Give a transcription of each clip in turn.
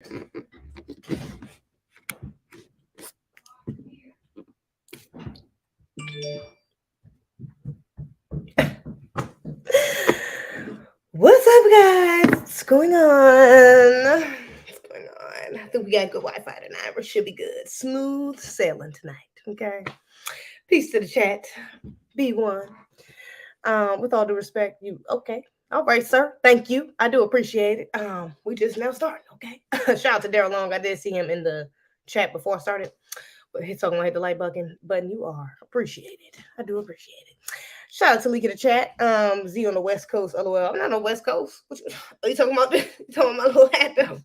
What's up, guys? What's going on? What's going on? I think we got good Wi-Fi tonight. We should be good. Smooth sailing tonight. Okay. Peace to the chat. B1. With all due respect, you okay? All right, sir. Thank you. I do appreciate it. We just now starting. Okay. Shout out to Daryl Long. I did see him in the chat before I started, but he's talking about hit the like button. You are appreciated. I do appreciate it. Shout out to Leak in the chat. Z on the West Coast. LOL. I'm not on the West Coast. Are you talking about? You talking about my little hat though?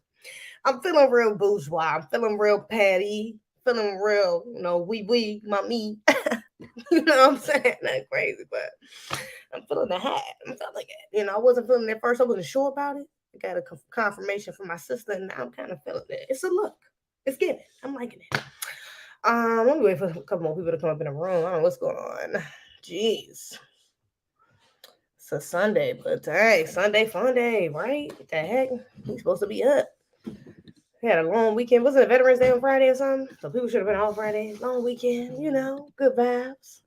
I'm feeling real bourgeois. I'm feeling real patty. Feeling real, wee, mommy. You know what I'm saying? Not crazy, but I'm feeling the hat. I'm feeling it. I wasn't feeling it at first. I wasn't sure about it. I got a confirmation from my sister, and now I'm kind of feeling it. It's a look. It's giving. I'm liking it. Let me wait for a couple more people to come up in the room. I don't know what's going on. Jeez. It's a Sunday, but dang, Sunday fun day, right? What the heck? We supposed to be up. We had a long weekend. Wasn't it Veterans Day on Friday or something? So people should have been off Friday. Long weekend, good vibes.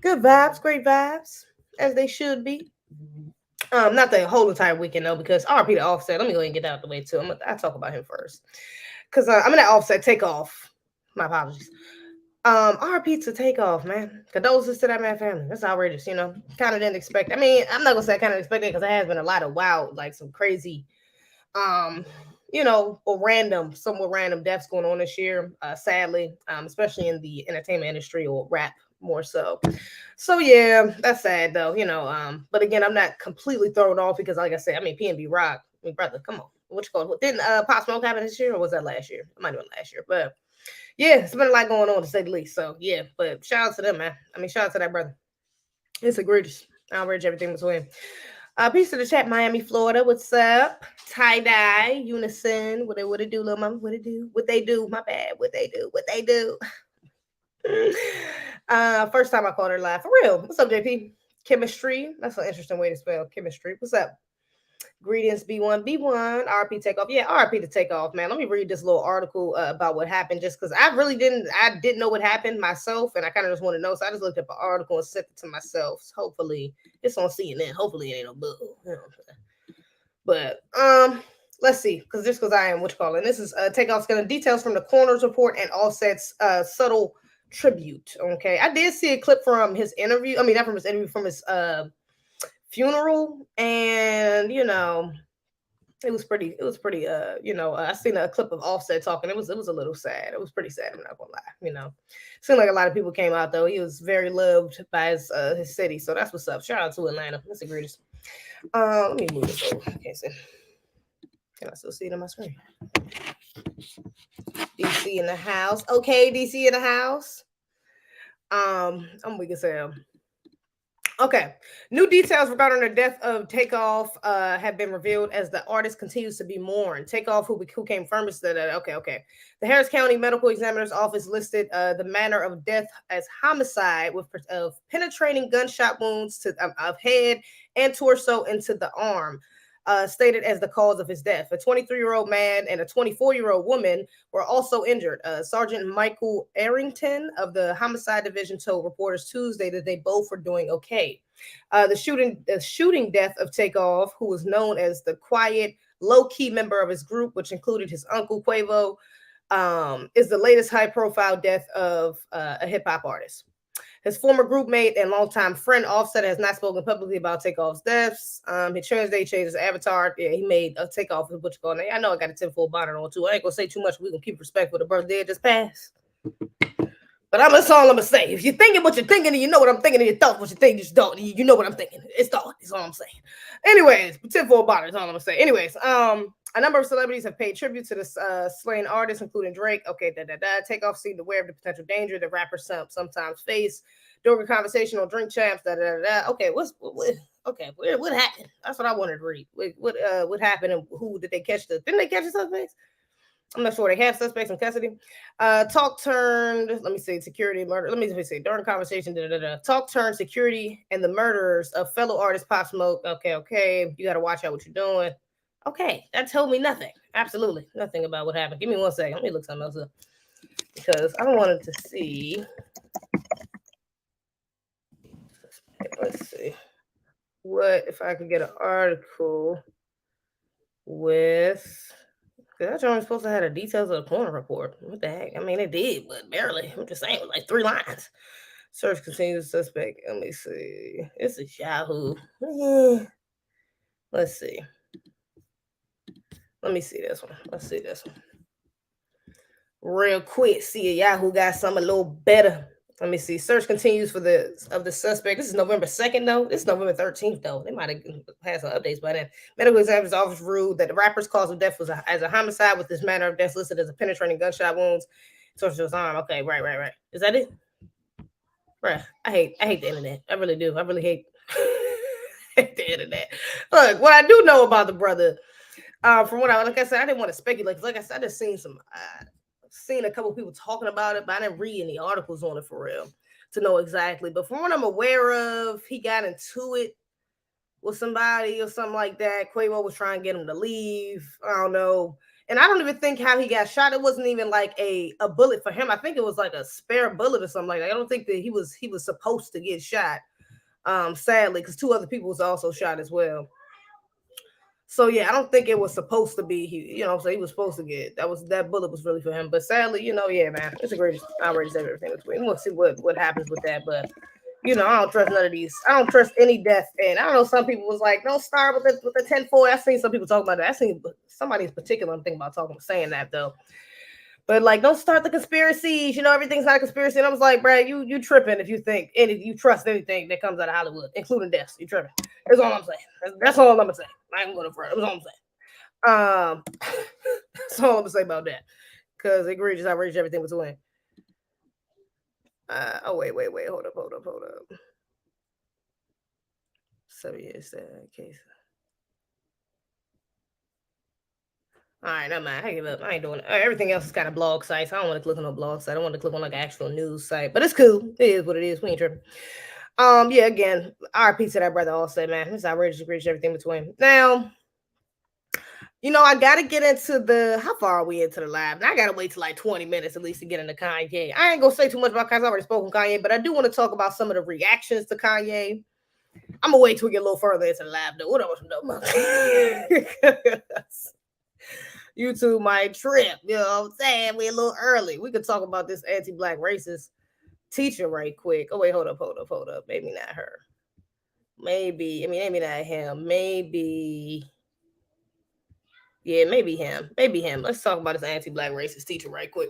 Good vibes, great vibes, as they should be. Not the whole entire weekend though, because RP to Offset. Let me go ahead and get that out the way too. I'll talk about him first. Because I'm gonna Offset Takeoff. My apologies. RP to Takeoff, man. Condolences to that man family. That's outrageous, Kind of didn't expect. I mean, I'm not gonna say I kind of expected it because there has been a lot of wild, like some crazy, or somewhat random deaths going on this year. Sadly, especially in the entertainment industry or rap more so. So yeah, that's sad though, But again, I'm not completely thrown off because, like I said, I mean, PNB Rock. I mean, brother, come on. What you call it? Didn't Pop Smoke happen this year or was that last year? It might have been last year, but yeah, it's been a lot going on to say the least. So yeah, but shout out to them, man. I mean, shout out to that brother. It's egregious. Outrage everything between. Peace to the chat, Miami, Florida. What's up? Tie dye, unison. What it do, little mama? What it do? What they do? My bad. What they do? What they do? First time I called her live. For real. What's up, JP? Chemistry. That's an interesting way to spell chemistry. What's up? Greetings, B1. RP Takeoff. Yeah, RP to Takeoff, man. Let me read this little article about what happened just because I didn't know what happened myself, and I kind of just want to know. So I just looked up an article and sent it to myself. So hopefully it's on CNN. Hopefully it ain't no bull. But let's see, because I am what you call it. This is Takeoff's gonna details from the coroner's report and Offset's subtle tribute. Okay. I did see a clip from his interview. I mean, not from his interview, from his funeral, and it was pretty I seen a clip of Offset talking. It was a little sad. It was pretty sad, I'm not gonna lie. Seemed like a lot of people came out though. He was very loved by his city, so that's what's up. Shout out to Atlanta. That's the greatest. Let me move this over. Okay, so can I still see it on my screen? DC in the house. Okay, DC in the house. I'm weak as hell. Okay. New details regarding the death of Takeoff have been revealed as the artist continues to be mourned. Takeoff, who came first, that okay. The Harris County Medical Examiner's Office listed the manner of death as homicide with penetrating gunshot wounds of head and torso into the arm. Stated as the cause of his death. A 23-year-old man and a 24-year-old woman were also injured. Sergeant Michael Arrington of the Homicide Division told reporters Tuesday that they both were doing okay. The shooting death of Takeoff, who was known as the quiet, low-key member of his group, which included his uncle Quavo, is the latest high-profile death of a hip-hop artist. His former group mate and longtime friend Offset has not spoken publicly about Takeoff's deaths. He changed his avatar. Yeah, he made a Takeoff with what you call it. I know I got a 10-fold bonnet on too. I ain't gonna say too much. We're gonna keep respect for the brother dead just passed. But that's all I'm gonna say. If you're thinking what you're thinking, and you know what I'm thinking, and you thought what you think, you just don't. You know what I'm thinking. It's thought. Is all I'm saying. Anyways, 10-fold bonnet is all I'm gonna say. Anyways, a number of celebrities have paid tribute to this slain artist, including Drake. Okay, Takeoff seemed aware of the potential danger that rappers sometimes face during a conversation on Drink Champs. Okay, what happened? That's what I wanted to read. What happened and who did they catch? Didn't they catch the suspects? I'm not sure. They have suspects in custody. Talk turned. Let me see. Security murder. Let me see. During conversation, talk turned security and the murders of fellow artist Pop Smoke. Okay. You got to watch out what you're doing. Okay, that told me nothing. Absolutely nothing about what happened. Give me 1 second. Let me look something else up because I wanted to see. Let's see. What if I could get an article with? Because that only supposed to have the details of the coroner report. What the heck? I mean, it did, but barely. I'm just saying, it was like 3 lines. Search continues suspect. Let me see. This is Yahoo. Let's see. Let me see this one. Let's see this one. Real quick. See if Yahoo got something a little better. Let me see. Search continues for the suspect. This is November 2nd, though. This is November 13th, though. They might have had some updates by then. Medical examiner's office ruled that the rapper's cause of death was as a homicide, with this manner of death listed as a penetrating gunshot wounds. Torture to his arm. Okay, right. Is that it? Bruh, I hate the internet. I really do. I really hate the internet. Look, what I do know about the brother, from what like I said, I didn't want to speculate because, like I said, I just seen a couple people talking about it, but I didn't read any articles on it for real to know exactly. But from what I'm aware of, he got into it with somebody or something like that. Quavo was trying to get him to leave. I don't know. And I don't even think how he got shot. It wasn't even like a bullet for him. I think it was like a spare bullet or something like that. I don't think that he was supposed to get shot. Sadly, because 2 other people was also shot as well. So yeah, I don't think it was supposed to be. He was supposed to get that bullet was really for him. But sadly, yeah, man, it's a great outrage everything between. We'll see what happens with that. But I don't trust none of these. I don't trust any death. And I don't know. Some people was like, don't start with the 10-4. I seen some people talking about that. I seen somebody in particular. I'm thinking about saying that though. But like, don't start the conspiracies. Everything's not a conspiracy. And I was like, Brad, you tripping if you think you trust anything that comes out of Hollywood, including deaths. You tripping. That's all I'm saying. That's all I'm gonna say. I ain't going to front. That's all I'm saying. That's all I'm gonna say about that. Because egregious outrage everything between. Wait. Hold up. 7 years case. All right, never mind. I give up. I ain't doing it. Everything else is kind of blog sites. I don't want to click on no blog site. I want to click on like an actual news site. But it's cool. It is what it is. We ain't tripping. Yeah, again, RP to that brother also, man. It's outrageous, everything between. Now, I gotta get into how far are we into the live? Now I gotta wait till like 20 minutes at least to get into Kanye. I ain't gonna say too much about Kanye. I already spoken Kanye, but I do want to talk about some of the reactions to Kanye. I'm gonna wait till we get a little further into the live though. What else YouTube might trip, you know what I'm saying? We're a little early. We could talk about this anti-black racist teacher right quick. Oh, wait, hold up. Maybe not her. Maybe not him. Maybe him. Let's talk about this anti-black racist teacher right quick.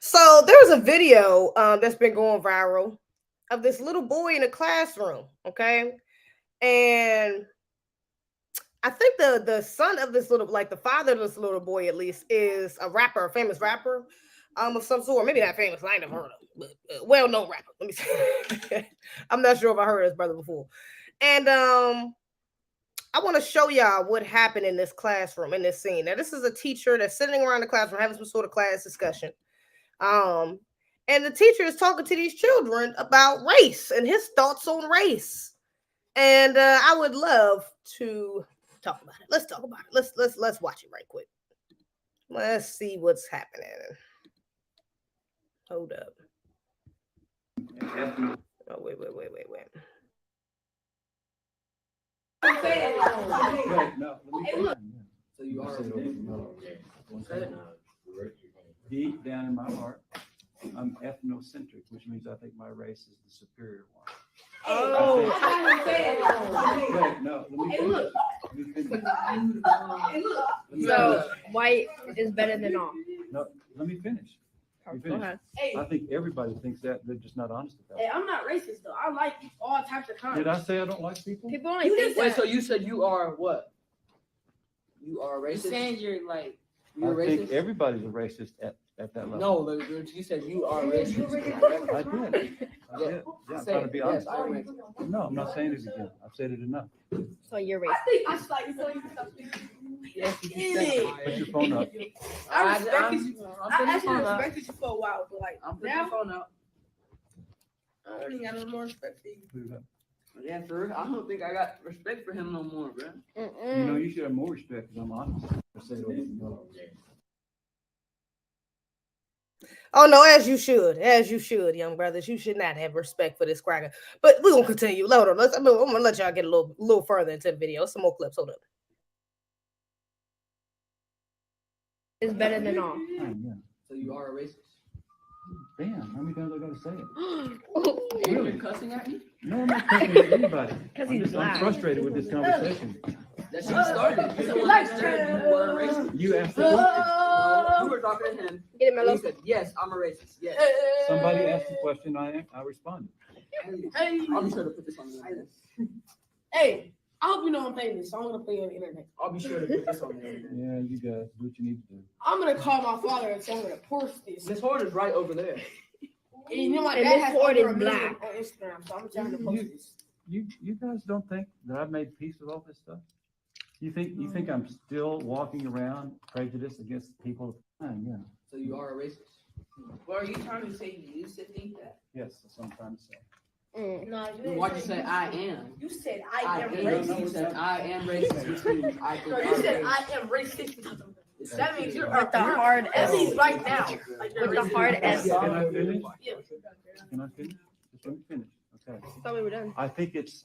So there's a video that's been going viral of this little boy in a classroom, okay? And I think the son of this little, like the father of this little boy at least, is a rapper, a famous rapper of some sort. Maybe not famous, I ain't never heard of him, but well-known rapper. Let me see. I'm not sure if I heard of his brother before. And I want to show y'all what happened in this classroom, in this scene. Now, this is a teacher that's sitting around the classroom having some sort of class discussion. And the teacher is talking to these children about race and his thoughts on race. And I would love to talk about it. Let's talk about it. Let's watch it right quick. Let's see what's happening. Hold up. Oh, wait. So you are deep down in my heart, I'm ethnocentric, which means I think my race is the superior one. So white is better than all. No, let me finish. Go ahead. I think everybody thinks that. They're just not honest about Hey, it. I'm not racist though. I like all types of kinds. Did I say I don't like people? People only think Wait, that. so you said you are what? You are You racist? saying you're like You're I think racist? everybody's a racist at that level. No, like, you said you are racist. I did. Yeah, I'm trying to be honest. Yes, I'm racist. No, I'm not saying it again. I've said it enough. So you're I racist. think I just like so you can stop speaking. Yes, you Put your phone up. I respected you. I'm I putting the actually phone up. respected you for a while, but like I'm putting the now phone up. I don't even got no more respect for you. Put it up. Yeah, for real. I don't think I got respect for him no more, bro. You know, you should have more respect because I'm honest. I say it over and over. Oh no, as you should, young brothers. You should not have respect for this cracker. But we're gonna continue. Hold on, I'm gonna let y'all get a little further into the video. Some more clips. Hold up. Is better than off. Oh, yeah. So you are a racist. Damn, how many times I gotta say it? You're Really? cussing at me? No, I'm not cussing at anybody. 'Cause I'm he's just I'm black. frustrated with this conversation. That's you started. You're the one that said you were a racist. You asked the question. No, you were talking to him. Get it, And Mello. he said, yes, I'm a racist. Yes. Somebody asked the question, I responded. Hey, I'll be sure to put this on the internet. hey, I hope you know I'm famous, so I'm gonna play on the internet. I'll be sure to put this on the internet. Yeah, you guys do what you need to do. I'm gonna call my father and say I'm gonna post this. This horn is right over there. And you know my And dad this has board over is 1 million black. on Instagram, so I'm trying to post this. You guys don't think that I've made peace with all this stuff? You think I'm still walking around prejudiced against people? Yeah. So you are a racist. Well, are you trying to say you used to think that? Yes, that's what I'm trying to say. No, Why'd you say I am? You said I am racist. You said I am racist, which means I think No, I'm you said racist. I am racist. That means you're With the hard That S. means right now. Like you're With the racist. hard S. Can I finish? Yeah. Can I finish? Just let me finish. Okay. Thought we were done. I think it's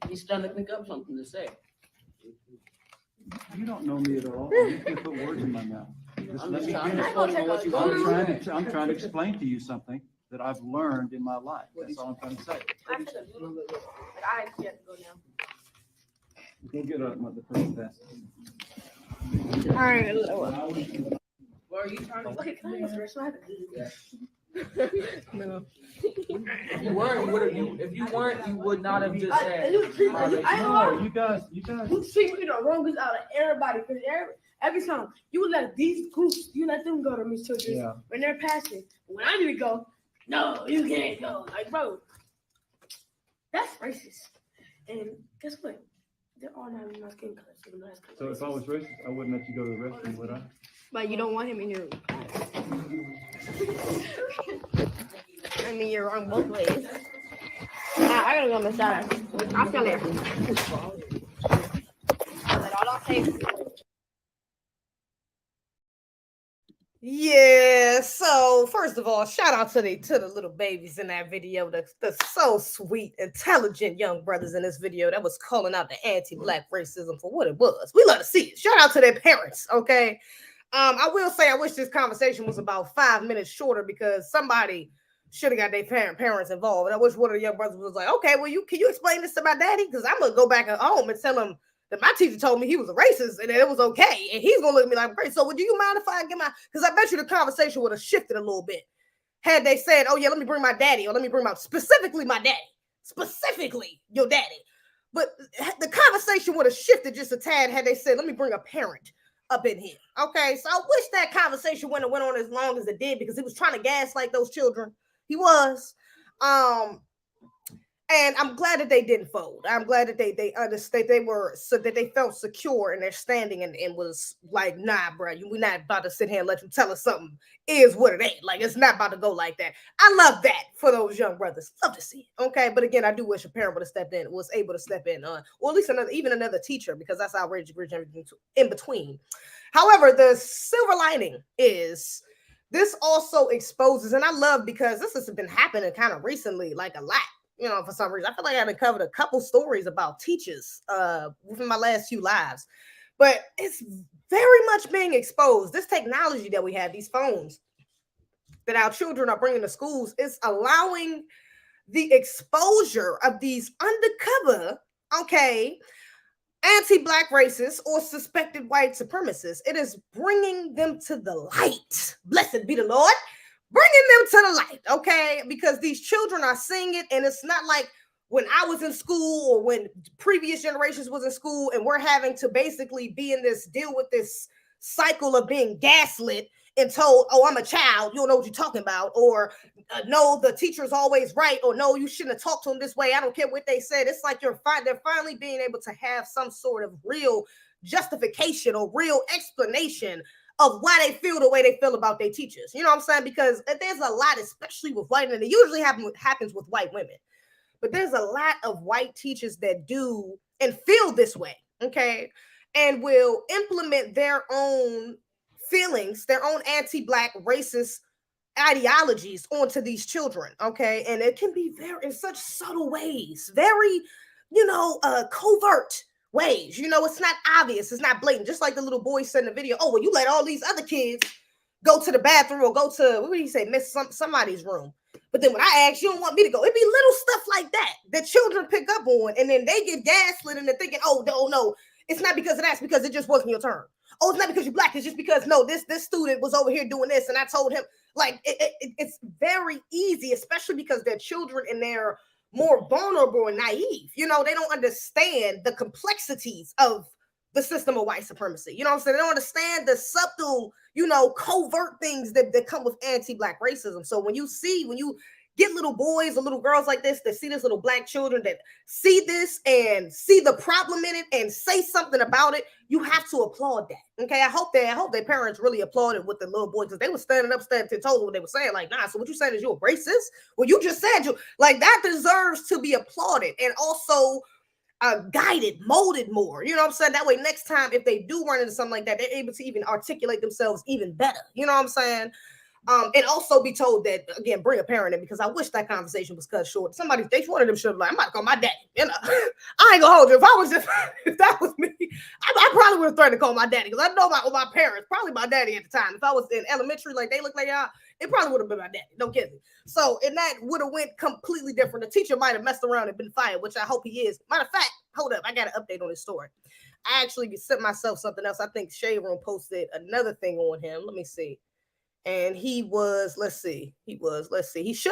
He's trying to think up something to say. you don't know me at all. You can put words in my mouth. Just I'm let just me trying finish. to explain what you I'm trying to explain to you something that I've learned in my life. That's all I'm trying to say. I can't go now. Go get the person fast. All right. Well, are you trying to like Mello. If you weren't, you would not have just said. you treat my me. racist. No, you guys. You treat me the wrongest out of everybody because every time you would let these groups, you let them go to Miss Children Yeah. when they're passing. When I need to go, no, you can't go. Like, bro, that's racist. And guess what? They're all not in my skin color. So if I was racist, I wouldn't let you go to the restroom, would I? But you don't want him in your class. I mean, you're wrong both ways. I gotta go on the side. I'll still there. All I'll say. Yeah, so first of all, shout out to the little babies in that video. The so sweet, intelligent young brothers in this video that was calling out the anti-black racism for what it was. We love to see it. Shout out to their parents, okay? I will say I wish this conversation was about 5 minutes shorter because somebody should have got their parents involved. And I wish one of the young brothers was like, okay, well, can you explain this to my daddy? Because I'm gonna go back at home and tell him that my teacher told me he was a racist and that it was okay. And he's gonna look at me like, great. So do you mind if I get my, because I bet you the conversation would have shifted a little bit. Had they said, oh yeah, let me bring my daddy, or let me bring specifically my daddy, specifically your daddy. But the conversation would have shifted just a tad had they said, let me bring a parent up in here. Okay, so I wish that conversation wouldn't have went on as long as it did because he was trying to gaslight those children. He was. And I'm glad that they didn't fold. I'm glad that they understood that they felt secure in their standing and was like, nah, bro, we're not about to sit here and let you tell us something is what it ain't. Like, it's not about to go like that. I love that for those young brothers. Love to see it. Okay, but again, I do wish a parent would have stepped in, was able to step in, or at least another teacher, because that's outrageous everything in between. However, the silver lining is this also exposes, and I love because this has been happening kind of recently, like a lot. You know, for some reason, I feel like I haven't covered a couple stories about teachers within my last few lives, but it's very much being exposed. This technology that we have, these phones that our children are bringing to schools, is allowing the exposure of these undercover, anti-black racists or suspected white supremacists. It is bringing them to the light. Blessed be the Lord. Bringing them to the light, okay? Because these children are seeing it, and it's not like when I was in school or when previous generations was in school and we're having to basically deal with this cycle of being gaslit and told, oh, I'm a child, you don't know what you're talking about, or no, the teacher's always right, or no, you shouldn't have talked to them this way, I don't care what they said. It's like they're finally being able to have some sort of real justification or real explanation of why they feel the way they feel about their teachers. You know what I'm saying? Because there's a lot, especially with white, and it usually happens with white women. But there's a lot of white teachers that do and feel this way, okay? And will implement their own feelings, their own anti-Black racist ideologies onto these children, okay? And it can be very, in such subtle ways, very, covert ways. It's not obvious, it's not blatant. Just like the little boy said in the video, oh, well, you let all these other kids go to the bathroom or go to, what did he say, miss somebody's room. But then when I ask, you don't want me to go. It'd be little stuff like that children pick up on, and then they get gaslit and they're thinking, oh, no, it's not because of that, it's because it just wasn't your turn. Oh, it's not because you're Black, it's just because, no, this student was over here doing this, and I told him, like, it's very easy, especially because they're children and they're more vulnerable and naive. They don't understand the complexities of the system of white supremacy. You know what I'm saying? They don't understand the subtle, covert things that come with anti-Black racism. So when you get little boys or little girls like this that see this little Black children that see this and see the problem in it and say something about it, you have to applaud that. Okay, I hope their parents really applauded with the little boys, because they were standing up, standing 10 toes what they were saying. Like, nah, so what you saying is you're a racist? Well, you just said you like that deserves to be applauded and also guided, molded more. You know what I'm saying? That way, next time if they do run into something like that, they're able to even articulate themselves even better. You know what I'm saying? And also be told that, again, bring a parent in, because I wish that conversation was cut short. One of them should have like, I'm about to call my daddy. I ain't gonna hold you. If that was me, I probably would have threatened to call my daddy, because I know my parents, probably my daddy at the time. If I was in elementary, like they look like y'all, it probably would have been my daddy. Don't kid me. So, and that would have went completely different. The teacher might have messed around and been fired, which I hope he is. Matter of fact, hold up, I got an update on this story. I actually sent myself something else. I think Shade Room posted another thing on him. Let me see. And he should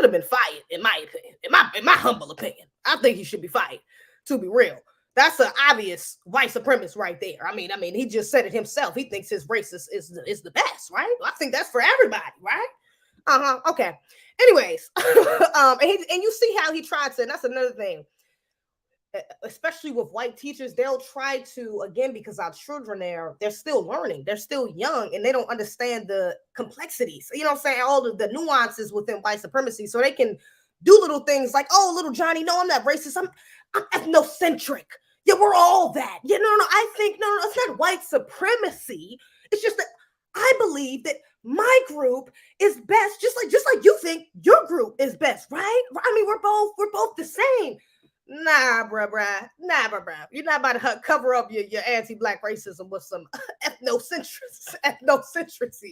have been fired, in my opinion, in my humble opinion. I think he should be fired, to be real. That's an obvious white supremacist right there. I mean, he just said it himself. He thinks his race is the best, right? Well, I think that's for everybody, right? Okay. Anyways, and you see how he tried to, and that's another thing, especially with white teachers, they'll try to, again, because our children they're still learning, they're still young, and they don't understand the complexities, you know what I'm saying, all of the nuances within white supremacy. So they can do little things like, oh, little Johnny, no, I'm not racist, I'm ethnocentric. Yeah, we're all that. Yeah, no, I think, no, it's not white supremacy. It's just that I believe that my group is best, just like you think your group is best, right? I mean, we're both the same. Nah, bruh. You're not about to cover up your anti-Black racism with some ethnocentrism.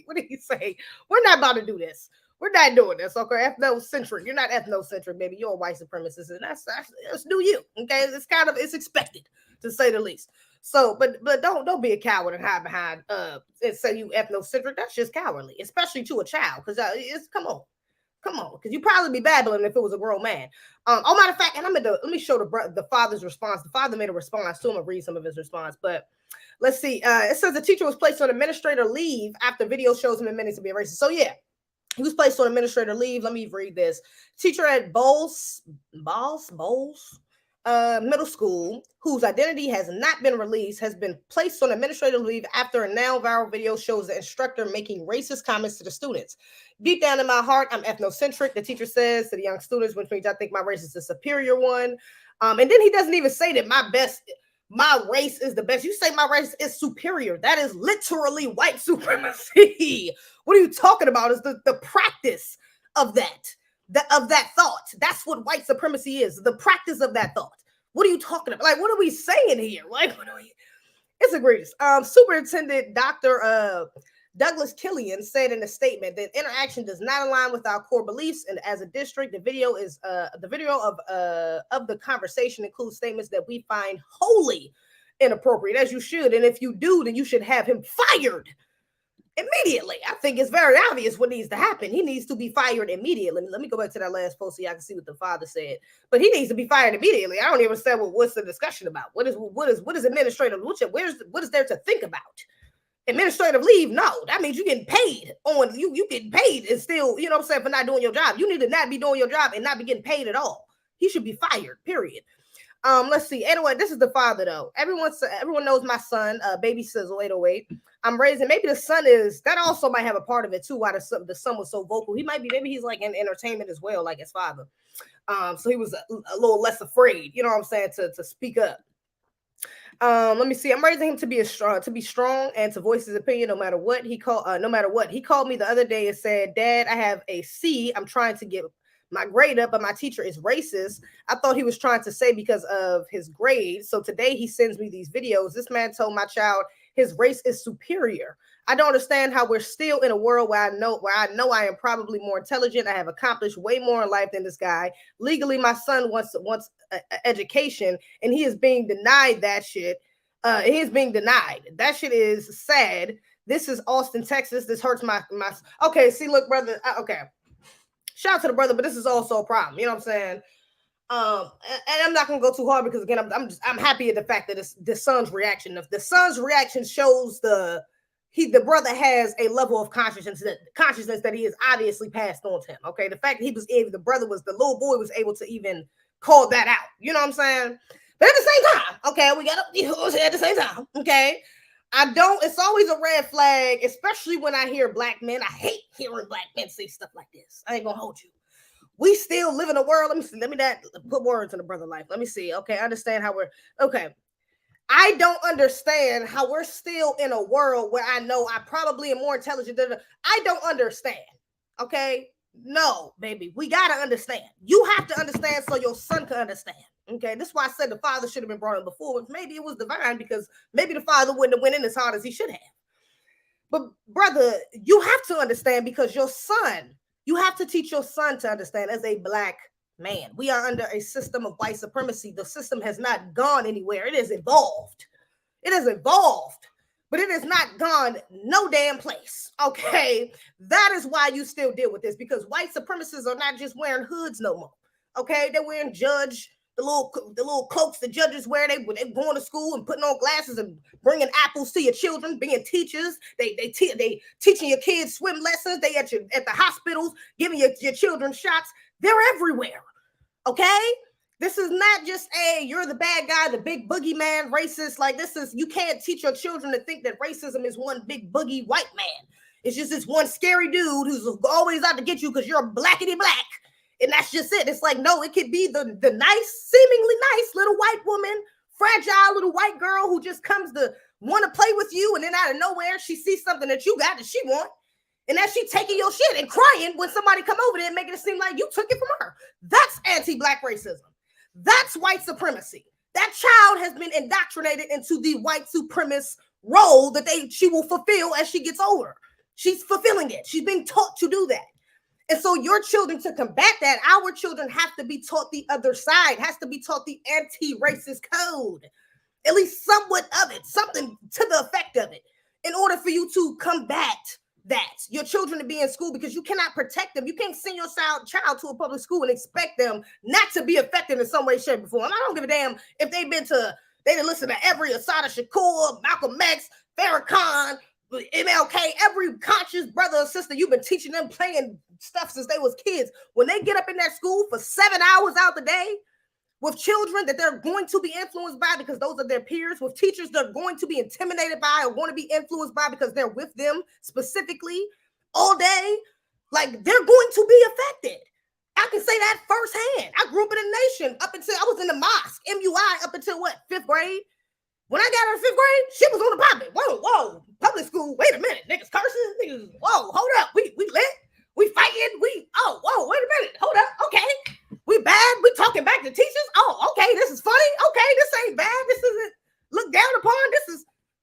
What did he say? We're not about to do this. We're not doing this, okay? Ethnocentric. You're not ethnocentric, baby. You're a white supremacist, and that's do you, okay? It's expected, to say the least. So, but don't be a coward and hide behind and say you ethnocentric. That's just cowardly, especially to a child, because come on, because you probably be babbling if it was a grown man. Matter of fact, and let me show the father's response. The father made a response to him. I'll read some of his response, but let's see. It says the teacher was placed on administrator leave after video shows him admitting to be a racist. So yeah, he was placed on administrator leave. Let me read this. Teacher at Bowles Middle School, whose identity has not been released, has been placed on administrative leave after a now viral video shows the instructor making racist comments to the students. Deep down in my heart, I'm ethnocentric, the teacher says to the young students, which means I think my race is the superior one. And then he doesn't even say that my race is the best. You say my race is superior. That is literally white supremacy. What are you talking about? Is the practice of that thought. That's what white supremacy is, the practice of that thought. What are you talking about? Like, what are we saying here? Like, it's egregious. Superintendent Dr. Douglas Killian said in a statement that interaction does not align with our core beliefs, and as a district, the video of the conversation includes statements that we find wholly inappropriate, as you should. And if you do, then you should have him fired immediately. I think it's very obvious what needs to happen. He needs to be fired immediately. Let me go back to that last post so y'all can see what the father said. But he needs to be fired immediately. I don't even say, well, what's the discussion about? What is administrative? What is there to think about? Administrative leave? No, that means you're getting paid on you getting paid and still, you know what I'm saying, for not doing your job. You need to not be doing your job and not be getting paid at all. He should be fired, period. Let's see. Anyway, this is the father though. Everyone knows my son, baby Sizzle 808. I'm raising. Maybe the son is that also might have a part of it too. Why the son was so vocal. He might be. Maybe he's like in entertainment as well, like his father. So he was a little less afraid. You know what I'm saying, to speak up. Let me see. I'm raising him to be strong and to voice his opinion no matter what. He called me the other day and said, "Dad, I have a C. I'm trying to get my grade up, but my teacher is racist." I thought he was trying to say because of his grade. So today he sends me these videos. This man told my child his race is superior. I don't understand how we're still in a world where I know I am probably more intelligent. I have accomplished way more in life than this guy. Legally, my son wants education, and he is being denied that shit. He is being denied. That shit is sad. This is Austin, Texas. This hurts my. Okay, see, look, brother. Okay. Shout out to the brother, but this is also a problem. You know what I'm saying? And I'm not gonna go too hard because again, I'm happy at the fact that the son's reaction. If the son's reaction shows the brother has a level of consciousness that he has obviously passed on to him. Okay, the fact that the little boy was able to even call that out. You know what I'm saying? But at the same time, okay, we got to at the same time. Okay. It's always a red flag, especially when I hear black men. I hate hearing black men say stuff like this. I ain't gonna hold you. We still live in a world. Let me put words in the brother life. Let me see. Okay, I understand how I don't understand how we're still in a world where I know I probably am more intelligent than I don't understand. Okay. No, baby, we gotta understand. You have to understand so your son can understand. Okay, this is why I said the father should have been brought in before. Maybe it was divine because maybe the father wouldn't have went in as hard as he should have. But brother, you have to understand because you have to teach your son to understand as a black man. We are under a system of white supremacy. The system has not gone anywhere. It has evolved. But it has not gone no damn place. Okay, that is why you still deal with this because white supremacists are not just wearing hoods no more. Okay, they're wearing the little cloaks the judges wear. They're going to school and putting on glasses and bringing apples to your children, being teachers. They teaching your kids swim lessons. They at the hospitals giving your children shots. They're everywhere. Okay. This is not just you're the bad guy, the big boogeyman, racist. Like you can't teach your children to think that racism is one big boogie white man. It's just this one scary dude who's always out to get you because you're blackity black. And that's just it. It's like, no, it could be the nice, seemingly nice little white woman, fragile little white girl who just comes to want to play with you. And then out of nowhere, she sees something that you got that she want. And then she taking your shit and crying when somebody come over there and making it seem like you took it from her. That's anti-black racism. That's white supremacy. That child has been indoctrinated into the white supremacist role that she will fulfill as she gets older. She's fulfilling it. She's being taught to do that. And so your children, to combat that, our children have to be taught the other side, has to be taught the anti-racist code, at least somewhat of it, something to the effect of it, in order for you to combat that. Your children to be in school because you cannot protect them. You can't send your child to a public school and expect them not to be affected in some way, shape, or form. I don't give a damn if they didn't listen to every Assata Shakur, Malcolm X, Farrakhan, MLK, every conscious brother or sister you've been teaching them playing stuff since they was kids. When they get up in that school for 7 hours out the day with children that they're going to be influenced by because those are their peers, with teachers they're going to be intimidated by or want to be influenced by because they're with them specifically all day, like they're going to be affected. I can say that firsthand. I grew up in a nation up until I was in the mosque, MUI, up until what, 5th grade? When I got out of 5th grade, shit was on the popping. Whoa, public school. Wait a minute, niggas cursing. Niggas, whoa, hold up. We lit. We fighting. Wait a minute. Hold up. Okay. We bad. We talking back to teachers. Oh, okay. This is funny. Okay. This ain't bad. This isn't looked down upon.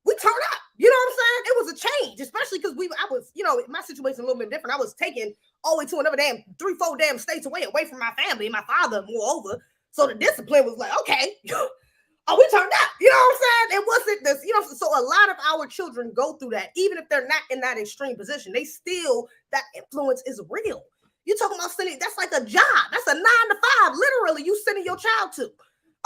We turn up. You know what I'm saying? It was a change, especially because I was, my situation a little bit different. I was taken all the way to another 3-4 damn states away from my family and my father, moreover. So the discipline was like, okay. Oh, we turned up. You know what I'm saying? It wasn't this, so a lot of our children go through that, even if they're not in that extreme position, that influence is real. You're talking about sending, that's like a job. That's a 9 to 5, literally, you sending your child to.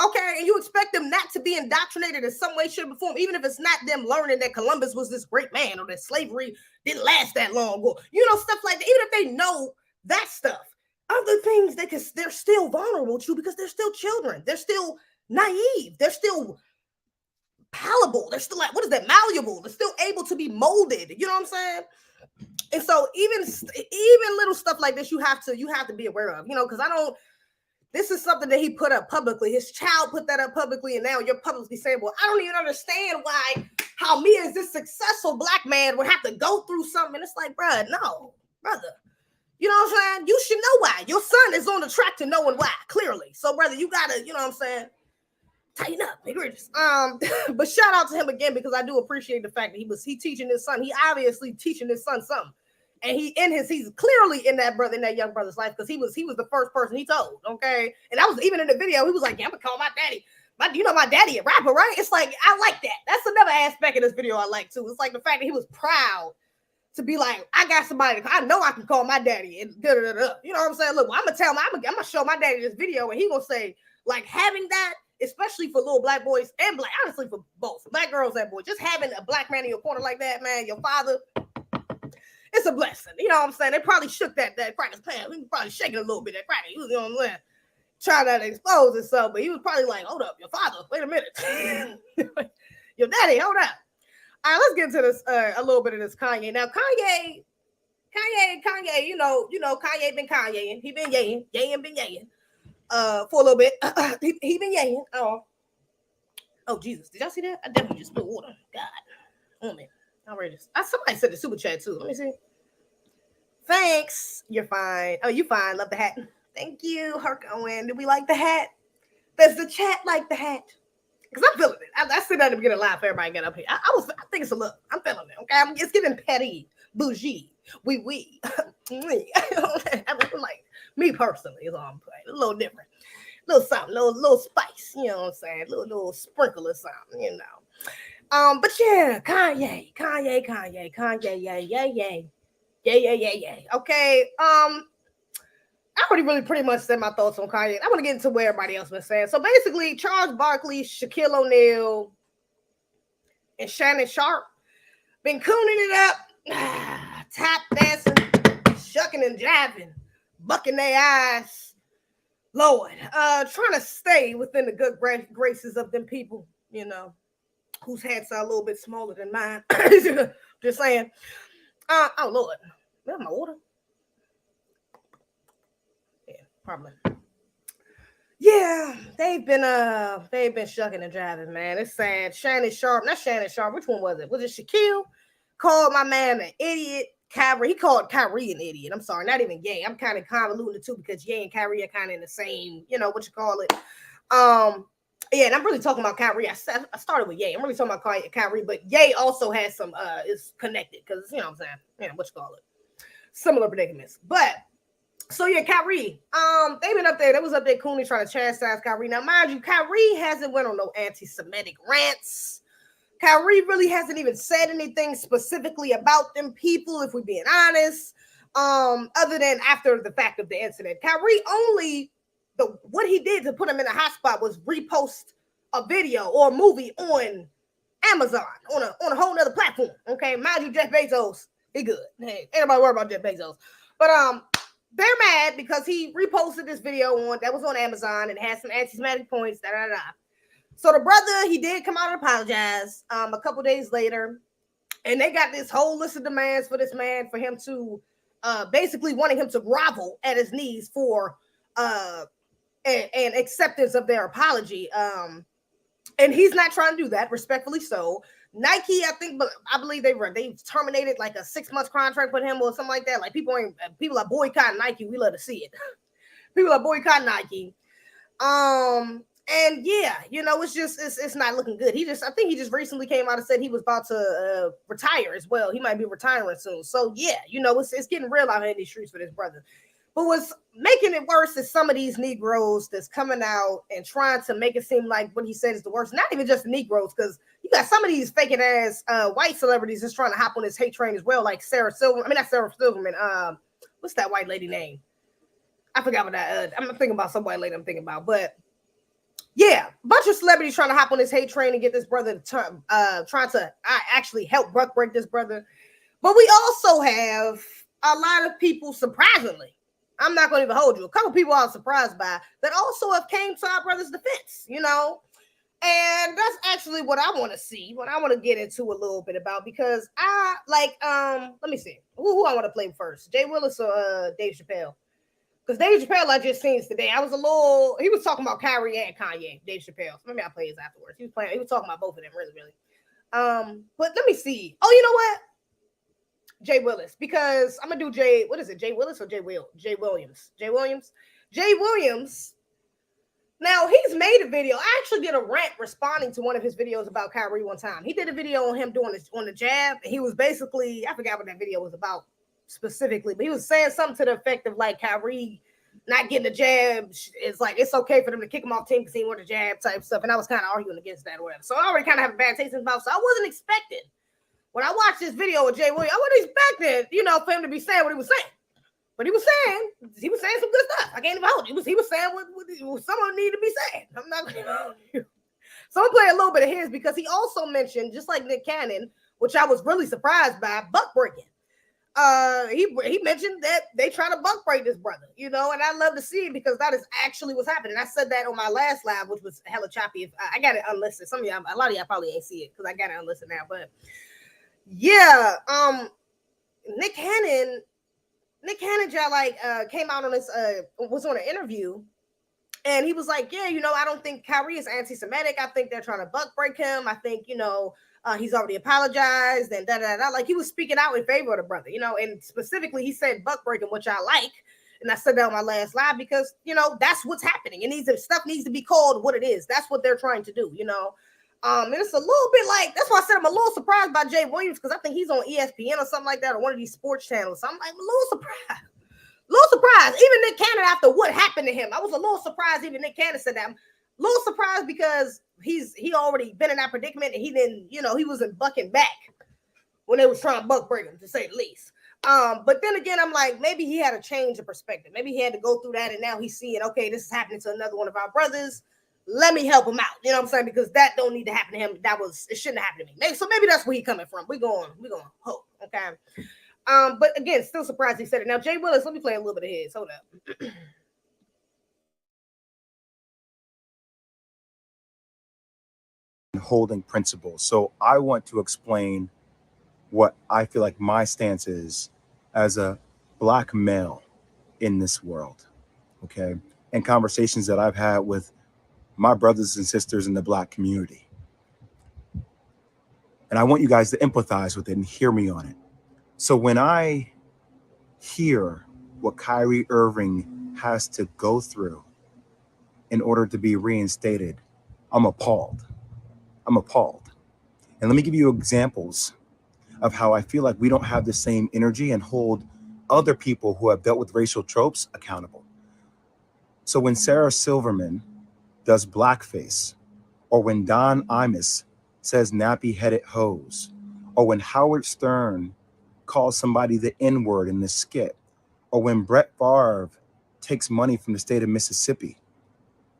Okay, and you expect them not to be indoctrinated in some way, shape, or form, even if it's not them learning that Columbus was this great man or that slavery didn't last that long, or, stuff like that. Even if they know that stuff, other things they're still vulnerable to because they're still children. They're still naive. They're still palatable. They're still like, what is that? Malleable. They're still able to be molded. You know what I'm saying? And so even little stuff like this, you have to be aware of, because this is something that he put up publicly. His child put that up publicly, and now you're publicly saying, well, I don't even understand how me as this successful black man would have to go through something. And it's like, brother. You know what I'm saying? You should know why. Your son is on the track to knowing why, clearly. So, brother, you gotta, you know what I'm saying? Tighten up, egregious. But shout out to him again, because I do appreciate the fact that he teaching his son. He obviously teaching his son something. And he's clearly in that young brother's life, because he was the first person he told. Okay. And that was even in the video, he was like, yeah, I'm gonna call my daddy. My daddy a rapper, right? It's like, I like that. That's another aspect of this video I like too. It's like the fact that he was proud to be like, I got somebody, I know I can call my daddy and da da da. You know what I'm saying? Look, well, I'm gonna show my daddy this video, and he gonna say, like, having that, especially for little black boys and honestly for both black girls and boys, just having a black man in your corner like that, man, your father, it's a blessing. You know what I'm saying? They probably shook that crackers pan. He was probably shaking a little bit, that cracker. He was, you know what I'm saying, trying not to expose himself, but he was probably like, hold up, your father, wait a minute. Your daddy, hold up. All right, let's get into this a little bit of this Kanye. Now, Kanye, you know, Kanye been Kanyeing. He been yaying for a little bit. he been yaying. Oh, Jesus. Did y'all see that? I definitely just spilled water. God. Oh, man. Outrageous. Somebody said the super chat, too. Let me see. Thanks. You're fine. Oh, you fine. Love the hat. Thank you, Herc Owen. Do we like the hat? Does the chat like the hat? Because I'm feeling it. I said that to get a laugh. Everybody get up here. I think it's a look. I'm feeling it. Okay, it's giving petty, bougie, oui. Like me personally is all I'm playing. A little different, little something, little spice. You know what I'm saying? Little sprinkle or something. You know. But yeah, Kanye, yeah. Okay. I already really pretty much said my thoughts on Kyrie. I want to get into what everybody else was saying. So basically, Charles Barkley, Shaquille O'Neal, and Shannon Sharp been cooning it up, tap dancing, shucking and jiving, bucking their eyes. Lord, trying to stay within the good graces of them people, you know, whose hats are a little bit smaller than mine. Just saying. Oh Lord, where's my water? Probably. Yeah, they've been shucking and driving, man. It's sad. Not Shannon Sharp. Which one was it? Was it Shaquille? Called my man an idiot. Kyrie. He called Kyrie an idiot. I'm sorry, not even Ye. I'm kind of convoluting the two because Ye and Kyrie are kind of in the same, you know, what you call it. Yeah, and I'm really talking about Kyrie. I started with Ye. I'm really talking about Kyrie, but Ye also has some is connected because, you know what I'm saying, you know, what you call it. Similar predicaments. But so yeah, Kyrie, they been up there. They was up there coolly trying to chastise Kyrie. Now, mind you, Kyrie hasn't went on no anti-Semitic rants. Kyrie really hasn't even said anything specifically about them people, if we're being honest. Other than after the fact of the incident. Kyrie what he did to put him in a hot spot was repost a video or a movie on Amazon on a whole nother platform. Okay, mind you, Jeff Bezos, he good. Hey, ain't nobody worry about Jeff Bezos. But they're mad because he reposted this video that was on Amazon and had some anti-Semitic points. So the brother, he did come out and apologize a couple days later, and they got this whole list of demands for this man, for him to basically wanting him to grovel at his knees for and acceptance of their apology. And he's not trying to do that, respectfully so. Nike, I believe they terminated like a 6-month contract with him or something like that. Like people are boycotting Nike. We love to see it. People are boycotting Nike. And yeah, you know, it's not looking good. I think he just recently came out and said he was about to retire as well. He might be retiring soon. So yeah, you know, it's getting real out here in these streets for this brother. But what's making it worse is some of these Negroes that's coming out and trying to make it seem like what he said is the worst. Not even just the Negroes, because you got some of these faking ass white celebrities just trying to hop on this hate train as well, like Sarah Silverman. I mean, not Sarah Silverman. What's that white lady name? I forgot what that. I'm thinking about some white lady I'm thinking about. But yeah, a bunch of celebrities trying to hop on this hate train and get this brother trying to actually help break this brother. But we also have a lot of people, surprisingly, I'm not going to even hold you. A couple people I was surprised by that also have came to our brother's defense, you know? And that's actually what I want to see, what I want to get into a little bit about, because I like, let me see who I want to play first, Jay Willis or Dave Chappelle. Because Dave Chappelle I just seen today, he was talking about Kyrie and Kanye, Dave Chappelle. So maybe I'll play his afterwards. He was talking about both of them, really. But let me see. Oh, you know what? Jay Willis, because I'm gonna do Jay Willis or Jay Williams? Jay Williams. Now he's made a video. I actually did a rant responding to one of his videos about Kyrie one time. He did a video on him doing this on the jab, and he was basically, I forgot what that video was about specifically, but he was saying something to the effect of like Kyrie not getting the jab. It's like it's okay for them to kick him off team because he wanted the jab type stuff. And I was kind of arguing against that or whatever. So I already kind of have a bad taste in his mouth. So I wasn't expecting. When I watched this video with Jay Williams, I wasn't expecting, for him to be saying what he was saying. But he was saying some good stuff. I can't even hold it. He was saying what someone needed to be saying. I'm not gonna So I'm playing a little bit of his because he also mentioned, just like Nick Cannon, which I was really surprised by, buck breaking. He mentioned that they try to buck break this brother, and I love to see it because that is actually what's happening. I said that on my last live, which was hella choppy. If I got it unlisted. Some of y'all, a lot of y'all probably ain't see it because I got it unlisted now. But yeah, Nick Cannon came out on this was on an interview, and he was like, yeah, I don't think Kyrie is anti-Semitic. I think they're trying to buck break him. I think he's already apologized and da. Like he was speaking out in favor of the brother, and specifically he said buck breaking, which I like, and I said that on my last live because that's what's happening. Stuff needs to be called what it is. That's what they're trying to do, and it's a little bit like, that's why I said I'm a little surprised by Jay Williams, because I think he's on ESPN or something like that, or one of these sports channels. So I'm like, a little surprised. Even Nick Cannon, after what happened to him, I was a little surprised. Even Nick Cannon said that. I'm a little surprised because he already been in that predicament, and he didn't, he wasn't bucking back when they was trying to buck break him, to say the least. But then again, I'm like, maybe he had a change of perspective. Maybe he had to go through that, and now he's seeing, okay, this is happening to another one of our brothers. Let me help him out. You know what I'm saying? Because that don't need to happen to him. It shouldn't have happened to me. So maybe that's where he's coming from. We're going hope. Okay. But again, still surprised he said it. Now, Jay Willis, let me play a little bit of his. Hold up. Holding principles. So I want to explain what I feel like my stance is as a Black male in this world. Okay. And conversations that I've had with my brothers and sisters in the Black community. And I want you guys to empathize with it and hear me on it. So when I hear what Kyrie Irving has to go through in order to be reinstated, I'm appalled. And let me give you examples of how I feel like we don't have the same energy and hold other people who have dealt with racial tropes accountable. So when Sarah Silverman does blackface, or when Don Imus says nappy-headed hose, or when Howard Stern calls somebody the N-word in the skit, or when Brett Favre takes money from the state of Mississippi,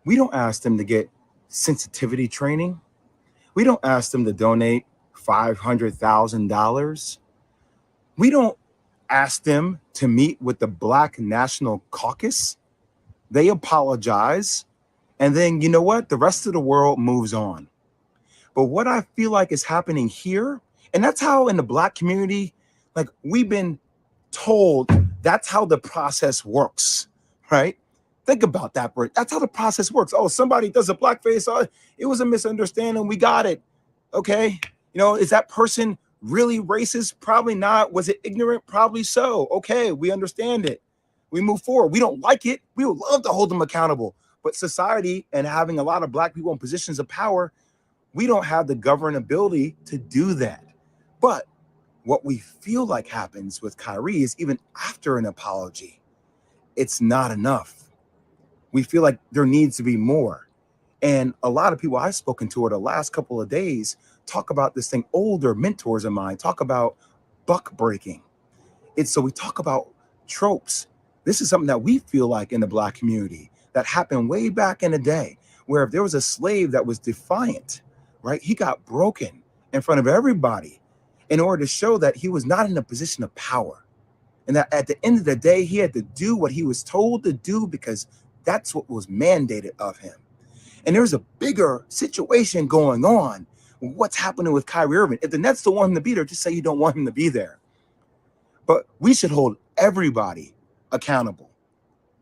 we don't ask them to get sensitivity training. We don't ask them to donate $500,000. We don't ask them to meet with the Black National Caucus. They apologize. And then, you know what? The rest of the world moves on. But what I feel like is happening here, and that's how in the Black community, like we've been told that's how the process works, right? Think about that, Bert. That's how the process works. Oh, somebody does a blackface. Oh, it was a misunderstanding. We got it. Okay. Is that person really racist? Probably not. Was it ignorant? Probably so. Okay. We understand it. We move forward. We don't like it. We would love to hold them accountable. But society and having a lot of Black people in positions of power, we don't have the governability to do that. But what we feel like happens with Kyrie is even after an apology, it's not enough. We feel like there needs to be more. And a lot of people I've spoken to over the last couple of days talk about this thing. Older mentors of mine talk about buck breaking. So we talk about tropes. This is something that we feel like in the Black community that happened way back in the day, where if there was a slave that was defiant, right, he got broken in front of everybody in order to show that he was not in a position of power. And that at the end of the day, he had to do what he was told to do because that's what was mandated of him. And there's a bigger situation going on. What's happening with Kyrie Irving? If the Nets don't want him to be there, just say you don't want him to be there. But we should hold everybody accountable,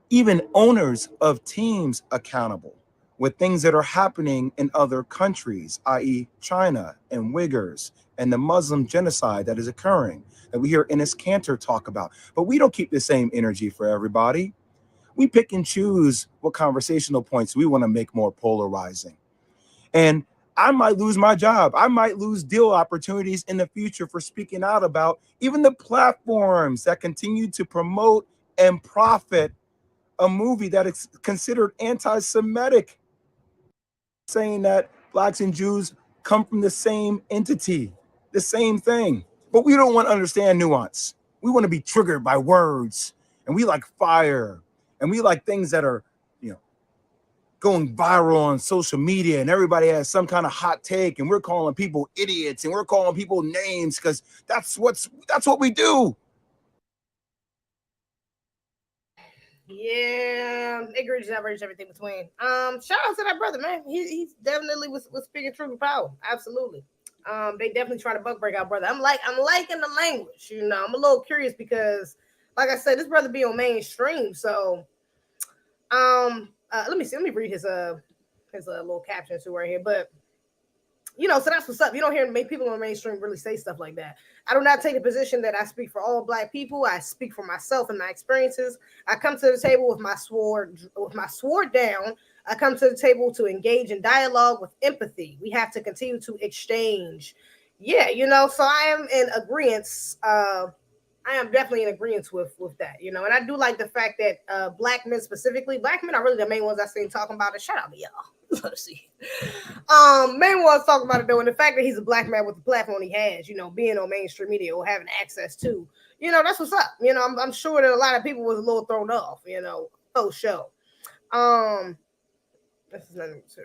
even owners of teams accountable with things that are happening in other countries, i.e. China and Uyghurs and the Muslim genocide that is occurring, that we hear Enes Kanter talk about. But we don't keep the same energy for everybody. We pick and choose what conversational points we want to make more polarizing. And I might lose my job. I might lose deal opportunities in the future for speaking out about even the platforms that continue to promote and profit a movie that is considered anti-Semitic, saying that blacks and Jews come from the same entity, the same thing. But we don't want to understand nuance. We want to be triggered by words, and we like fire, and we like things that are, going viral on social media, and everybody has some kind of hot take, and we're calling people idiots, and we're calling people names because that's what we do. Yeah, ignorance average everything between. Shout out to that brother, man. He's definitely was speaking truth to power. Absolutely. They definitely try to buck break out, brother. I'm liking the language. I'm a little curious because, like I said, this brother be on mainstream. So, let me read his little caption too right here. But so that's what's up. You don't hear people on mainstream really say stuff like that. I do not take a position that I speak for all black people. I speak for myself and my experiences. I come to the table with my sword down. I come to the table to engage in dialogue with empathy. We have to continue to exchange. Yeah, so I am in agreement. I am definitely in agreement with that, and I do like the fact that black men specifically, black men are really the main ones I seen talking about it. Shout out to y'all. Let's see. Main ones talking about it though, and the fact that he's a black man with the platform he has, being on mainstream media or having access to, that's what's up. I'm sure that a lot of people was a little thrown off, for sure. This is nothing to.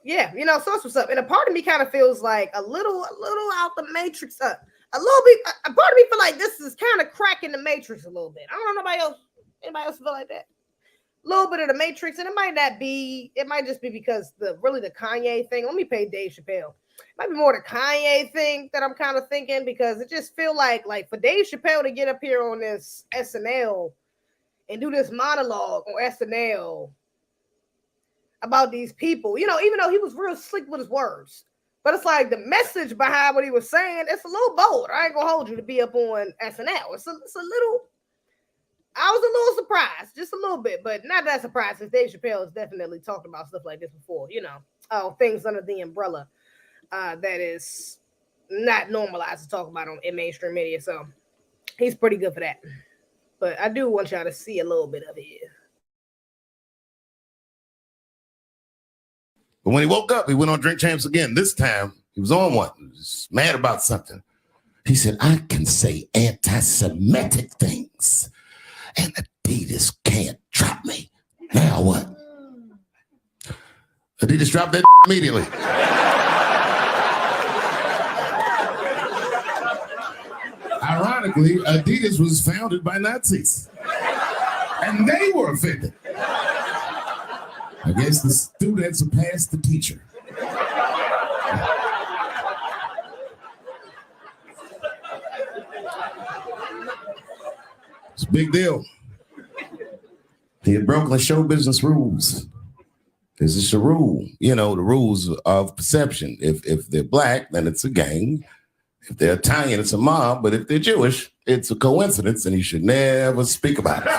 Yeah, so that's what's up. And a part of me kind of feels like a little out the matrix. A little bit. A part of me feel like this is kind of cracking the matrix a little bit. I don't know anybody else feel like that. A little bit of the matrix, and it might not be. It might just be because the Kanye thing. Let me pay Dave Chappelle. It might be more the Kanye thing that I'm kind of thinking, because it just feel like for Dave Chappelle to get up here on this SNL and do this monologue on SNL about these people, even though he was real slick with his words, but it's like the message behind what he was saying, it's a little bold. I ain't gonna hold you to be up on SNL. It's a little. I was a little surprised, just a little bit, but not that surprised, because Dave Chappelle has definitely talked about stuff like this before. Things under the umbrella that is not normalized to talk about in mainstream media. So he's pretty good for that. But I do want y'all to see a little bit of it. But when he woke up, he went on Drink Champs again. This time, he was on one. He was mad about something. He said, I can say anti-Semitic things, and Adidas can't drop me. Now what? Adidas dropped that immediately. Ironically, Adidas was founded by Nazis, and they were offended. I guess the student surpassed the teacher. It's a big deal. He had broken the show business rules. This is a rule, the rules of perception. If they're black, then it's a gang. If they're Italian, it's a mob. But if they're Jewish, it's a coincidence, and you should never speak about it.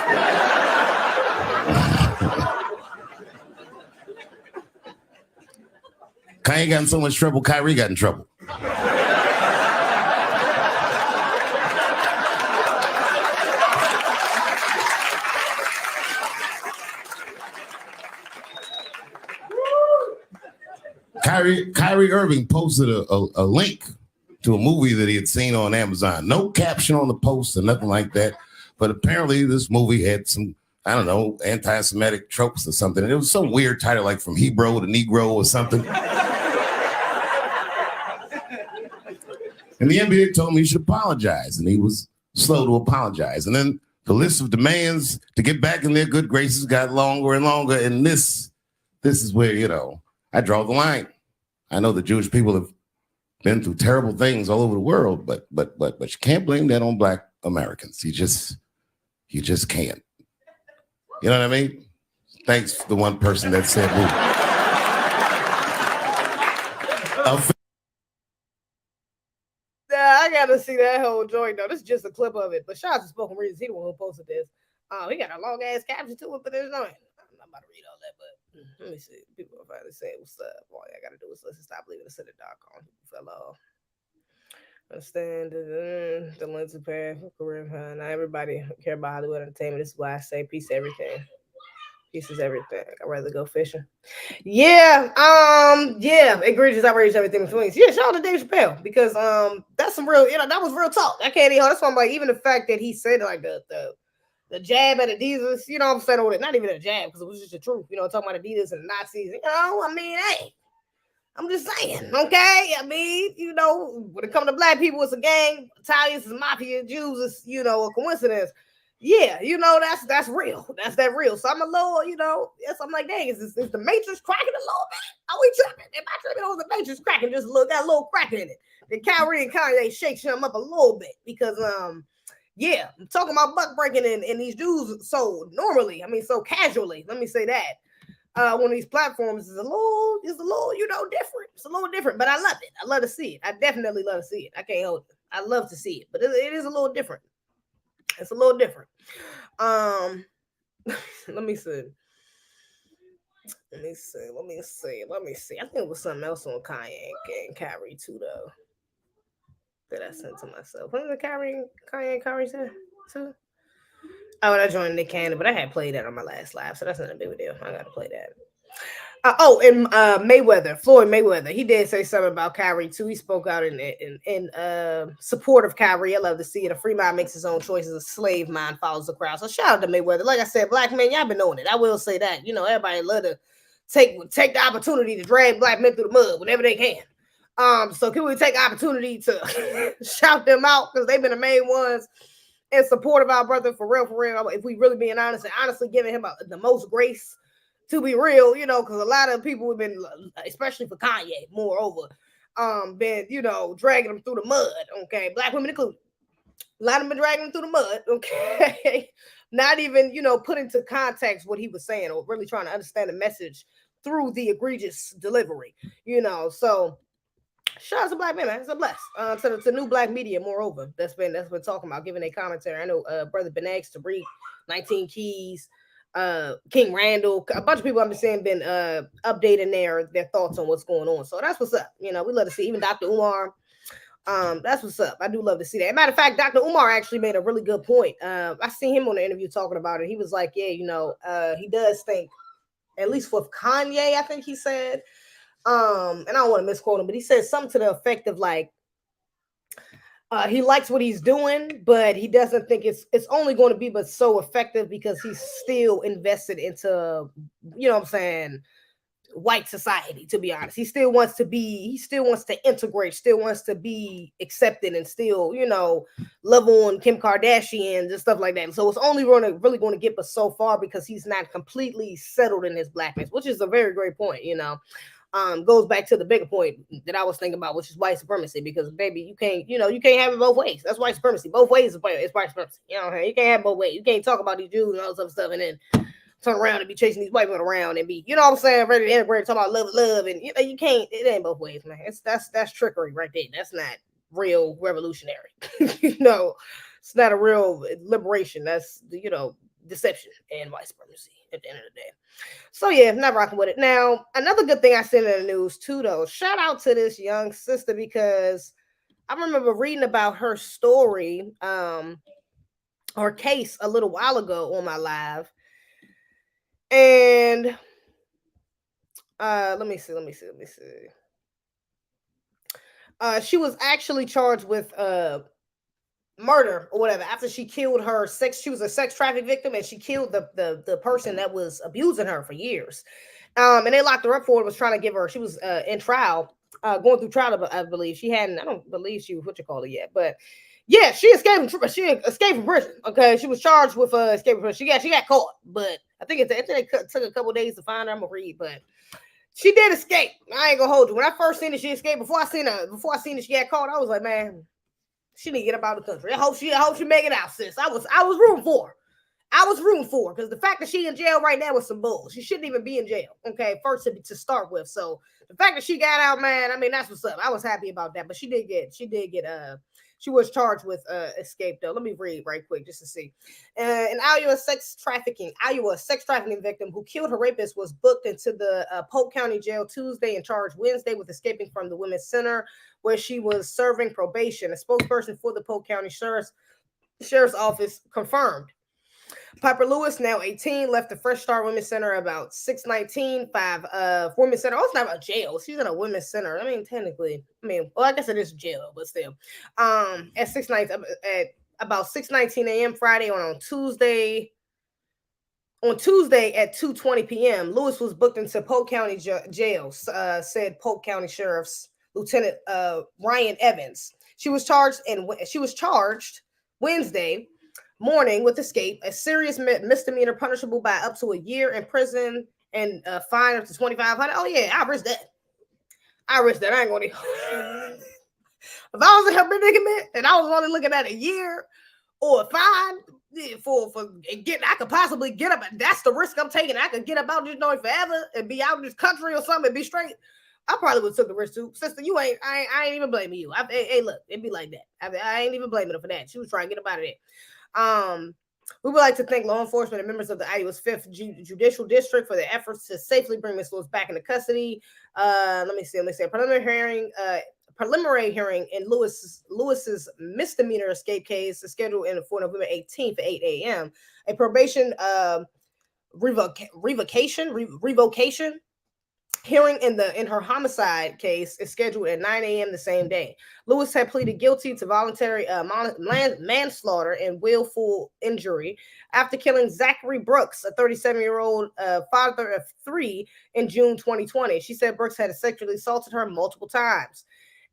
Kanye got in so much trouble, Kyrie got in trouble. Kyrie Irving posted a link to a movie that he had seen on Amazon. No caption on the post or nothing like that. But apparently this movie had some, I don't know, anti-Semitic tropes or something. And it was some weird title, like From Hebrew to Negro or something. And the NBA told me he should apologize, and he was slow to apologize. And then the list of demands to get back in their good graces got longer and longer. And this is where, you know, I draw the line. I know the Jewish people have been through terrible things all over the world, but you can't blame that on Black Americans. You just can't. You know what I mean? Thanks to the one person that said I gotta see that whole joint though. This is just a clip of it. But shout out to Spoken Reasons. He the one who posted this. He got a long ass caption to it, but there's no. I'm not about to read all that, but let me see. People are finally saying what's up. All I gotta do is listen. Stop leaving us in the dark on. Fell off. Understand the lens of path. Now everybody care about Hollywood entertainment. This is why I say peace to everything. Peace is everything. I'd rather go fishing. Yeah. Egregious, outrageous, everything between. Yeah, shout out to Dave Chappelle because that's some real, that was real talk. I can't even. That's why I'm like, even the fact that he said like the jab at Adidas, I'm saying with it, not even a jab because it was just the truth. Talking about Adidas and the Nazis. I mean, hey, I'm just saying, okay. I mean, when it comes to Black people, it's a gang. Italians is mafia. Jews is a coincidence. Yeah, that's real. That's that real. So I'm a little, yes, I'm like, dang, is the Matrix cracking a little bit? Are we tripping? Am I tripping on the Matrix cracking? Just got a little crack in it. Then Kyrie and Kyrie shakes him up a little bit because, I'm talking about buck breaking and these dudes so normally, so casually. Let me say that. One of these platforms is a little, different. It's a little different, but I love it. I love to see it. I definitely love to see it. I can't hold it. I love to see it, but it is a little different. It's a little different. Let me see. I think it was something else on Kyrie and Kyrie too, though. That I sent to myself. When did Kyrie and Kyrie say too? Oh, I joined Nick Cannon, but I had played that on my last live, so that's not a big deal. I gotta play that. And Mayweather, Floyd Mayweather, he did say something about Kyrie too. He spoke out in support of Kyrie. I love to see it. A free mind makes his own choices. A slave mind follows the crowd. So shout out to Mayweather. Like I said, Black men, y'all been knowing it. I will say that. Everybody love to take the opportunity to drag Black men through the mud whenever they can. So can we take the opportunity to shout them out because they've been the main ones in support of our brother for real. If we really being honest and honestly giving him the most grace. To be real, because a lot of people have been, especially for Kanye, moreover, been, dragging them through the mud, okay? Black women included. A lot of them been dragging them through the mud, okay? Not even, put into context what he was saying or really trying to understand the message through the egregious delivery, So, shout out to Black men, man. It's a bless. To new Black media, moreover, that's been talking about, giving a commentary. I know Brother Ben X, Tariq, 19 Keys, King Randall, a bunch of people I've been saying been updating their thoughts on what's going on. So that's what's up. We love to see even Dr. Umar. That's what's up. I do love to see that. Matter of fact, Dr. Umar actually made a really good point. I seen him on the interview talking about it. He was like, he does think, at least with Kanye, I think he said, and I don't want to misquote him, but he said something to the effect of like, he likes what he's doing, but he doesn't think it's only going to be but so effective because he's still invested into, white society, to be honest. He still wants to integrate, still wants to be accepted and still, love on Kim Kardashian and stuff like that. So it's only really going to get us so far because he's not completely settled in his blackness, which is a very great point, goes back to the bigger point that I was thinking about, which is white supremacy. Because baby, you can't have it both ways. That's white supremacy. Both ways is white supremacy. You can't have both ways. You can't talk about these Jews and all this other stuff and then turn around and be chasing these white men around and be, ready to integrate, talking about love, and you can't. It ain't both ways, man. That's trickery right there. That's not real revolutionary. It's not a real liberation. That's deception and white supremacy at the end of the day. So yeah, not rocking with it. Now, another good thing I seen in the news too, though, shout out to this young sister because I remember reading about her story, her case a little while ago on my live. And let me see. She was actually charged with murder or whatever after she killed her she was a sex traffic victim and she killed the person that was abusing her for years. And they locked her up for it, was trying to give her, she was in trial going through trial, I believe. I don't believe she was what you call it yet, but yeah, she escaped from prison. Okay, she was charged with escaping from prison. She got caught, but I think it took a couple days to find her. I'm gonna read, but she did escape. I ain't gonna hold you. When I first seen it, she escaped. Before I seen it, she got caught. I was like, man, she need to get up out of the country. I hope she make it out, sis. I was rooting for her. I was rooting for her because the fact that she in jail right now was some bull. She shouldn't even be in jail. Okay, first to start with. So the fact that she got out, man, I mean that's what's up. I was happy about that. But she was charged with escape though. Let me read right quick just to see. An Iowa sex trafficking victim who killed her rapist was booked into the Polk County Jail Tuesday and charged Wednesday with escaping from the Women's Center where she was serving probation. A spokesperson for the Polk County Sheriff's Office confirmed. Piper Lewis, now 18, left the Fresh Start Women's Center about 6:19. Women's Center. Oh, it's not a jail. She's in a women's center. I mean, technically, well, I guess it is jail, but still. At 6:19, at about 6:19 a.m. Friday on Tuesday. On Tuesday at 2:20 p.m., Lewis was booked into Polk County jail, said Polk County Sheriff's Lieutenant Ryan Evans. She was charged Wednesday morning with escape, a serious misdemeanor punishable by up to a year in prison and a fine up to $2,500. Oh yeah, I risk that. I ain't gonna. If I was in her predicament and I was only looking at a year or a fine for getting, I could possibly get up. That's the risk I'm taking. I could get up out this joint forever and be out in this country or something and be straight. I probably would have took the risk too. Sister, I ain't even blaming you. Hey, look, it'd be like that. I ain't even blaming her for that. She was trying to get up out of there. We would like to thank law enforcement and members of the Iowa's 5th Judicial District for their efforts to safely bring Ms. Lewis back into custody. Let me see. Preliminary hearing in Lewis's misdemeanor escape case is scheduled for November 18th at 8 a.m. A probation revocation hearing in her homicide case is scheduled at 9 a.m. the same day. Lewis had pleaded guilty to voluntary manslaughter and willful injury after killing Zachary Brooks, a 37-year-old father of 3, in June 2020. She said Brooks had sexually assaulted her multiple times.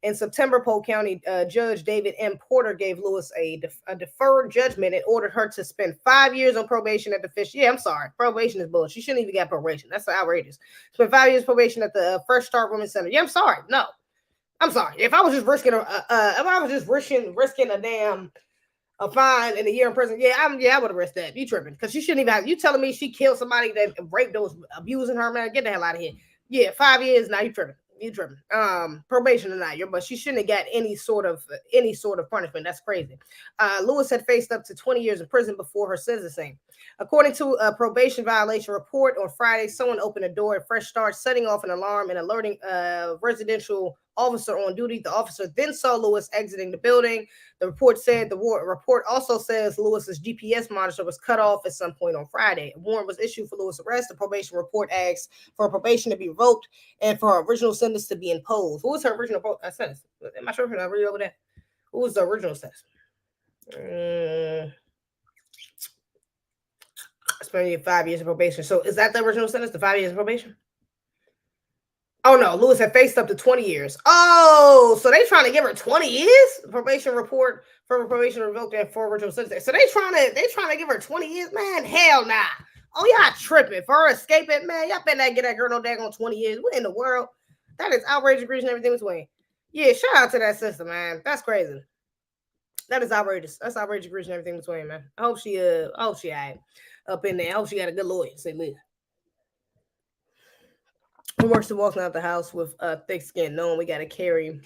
In September, Polk County Judge David M. Porter gave Lewis a deferred judgment and ordered her to spend 5 years on probation at the Fish. Yeah, I'm sorry. Probation is bullshit. She shouldn't even get probation. That's outrageous. Spend 5 years probation at the Fresh Start Women's Center. Yeah, I'm sorry. No, I'm sorry. If I was just risking a fine and a year in prison, I would have risked that. You tripping? Because she shouldn't even have. You telling me she killed somebody that raped those abusing her, man? Get the hell out of here. Yeah, 5 years. Now you tripping. Probation or not, but she shouldn't have got any sort of punishment. That's crazy. Lewis had faced up to 20 years in prison before her sentencing. According to a probation violation report on Friday, someone opened a door at Fresh Start, setting off an alarm and alerting a residential officer on duty. The officer then saw Lewis exiting the building. The report also says Lewis's GPS monitor was cut off at some point on Friday. A warrant was issued for Lewis' arrest. The probation report asks for probation to be revoked and for her original sentence to be imposed. What was her original sentence? Am I sure I read over that? What was the original sentence? Spending 5 years of probation. So is that the original sentence? The 5 years of probation? Oh no, Lewis had faced up to 20 years. Oh, so they trying to give her 20 years? Probation report for probation revoked and for original sentence. So they trying to give her 20 years? Man, hell nah. Oh, y'all tripping for her escaping, man. Y'all better not get that girl no daggone 20 years. What in the world? That is outrageous, egregious, and everything between. Yeah, shout out to that sister, man. That's crazy. That is outrageous. That's outrageous, egregious, and everything between, man. I hope she all right up in there. I hope she got a good lawyer. Say, listen. We're still walking out the house with thick skin, knowing we got to carry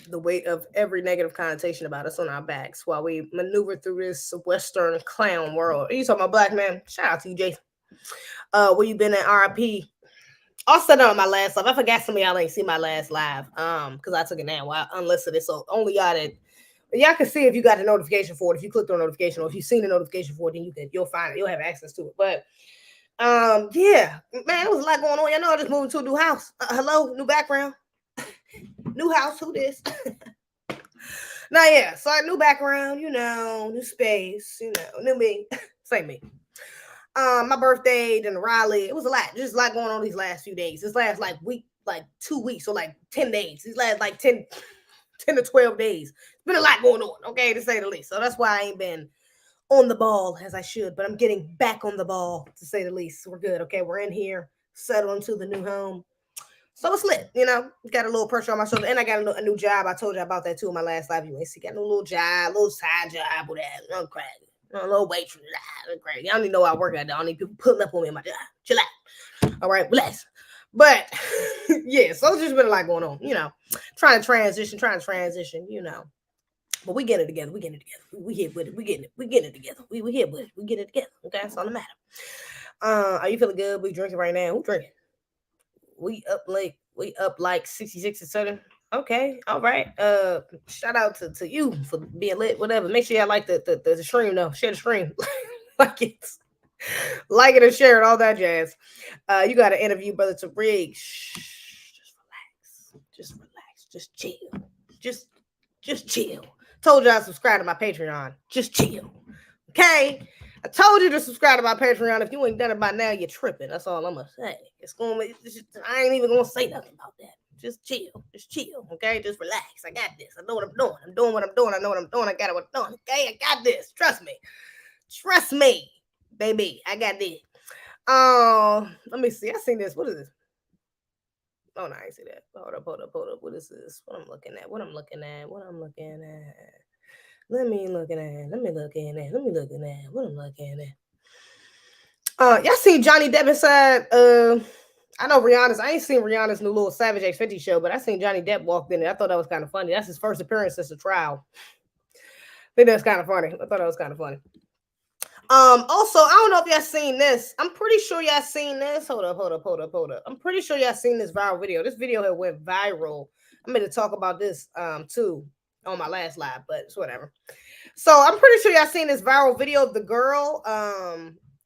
the weight of every negative connotation about us on our backs while we maneuver through this Western clown world. Are you talking about black man? Shout out to you, Jason. Where you been at RIP? I said that on my last live. I forgot some of y'all ain't see my last live because I took it down while unlisted. So only y'all can see if you got the notification for it. If you clicked on notification or if you've seen the notification for it, then you'll find it. You'll have access to it. But yeah, man, there was a lot going on. Y'all know I just moved to a new house. Hello, new background, new house. Who this? Now, yeah, so new background, new space, new me, same me. My birthday, then Raleigh. It was a lot, just a lot going on these last few days. This last week, like 2 weeks or like 10 days. These last like 10 to 12 days. It's been a lot going on, okay, to say the least. So that's why I ain't been on the ball as I should, but I'm getting back on the ball, to say the least. We're good, okay? We're in here, settled into the new home. So it's lit, got a little pressure on my shoulder, and I got a new job. I told you about that too in my last live. You ain't see, got a little job, little side job with that. I'm crazy. A little waitress. I'm crazy. I don't even know where I work at. I don't need people pulling up on me in my job. Chill out. All right, bless. But yeah, so it's just been a lot going on, trying to transition, But we get it together. We here with it. We getting it together. We here with it. We get it together. Okay, that's all that matter. Are you feeling good? We drinking right now. Who drinking? We up like 66 and 7. Okay, all right. Shout out to you for being lit. Whatever. Make sure y'all like the stream though. Share the stream. like it and share it. All that jazz. You got to interview Brother Tariq. Just relax. Just chill. Just chill. Told y'all to subscribe to my Patreon. Just chill. Okay? I told you to subscribe to my Patreon. If you ain't done it by now, you're tripping. That's all I'm going to say. I ain't even going to say nothing about that. Just chill. Okay? Just relax. I got this. I know what I'm doing. I'm doing what I'm doing. I know what I'm doing. I got what I'm doing. Okay? I got this. Trust me. Baby. I got this. Let me see. I seen this. What is this? Oh, no, I ain't see that. Hold up. What is this? What I'm looking at? Let me look at what I'm looking at. Y'all seen Johnny Depp inside? I know Rihanna's. I ain't seen Rihanna's new little Savage X50 show, but I seen Johnny Depp walked in there. I thought that was kind of funny. That's his first appearance since the trial. I think that's kind of funny. I thought that was kind of funny. Also, I don't know if y'all seen this. I'm pretty sure y'all seen this. Hold up. I'm pretty sure y'all seen this viral video. This video had went viral. I'm going to talk about this too on my last live, but it's whatever. So I'm pretty sure y'all seen this viral video of the girl,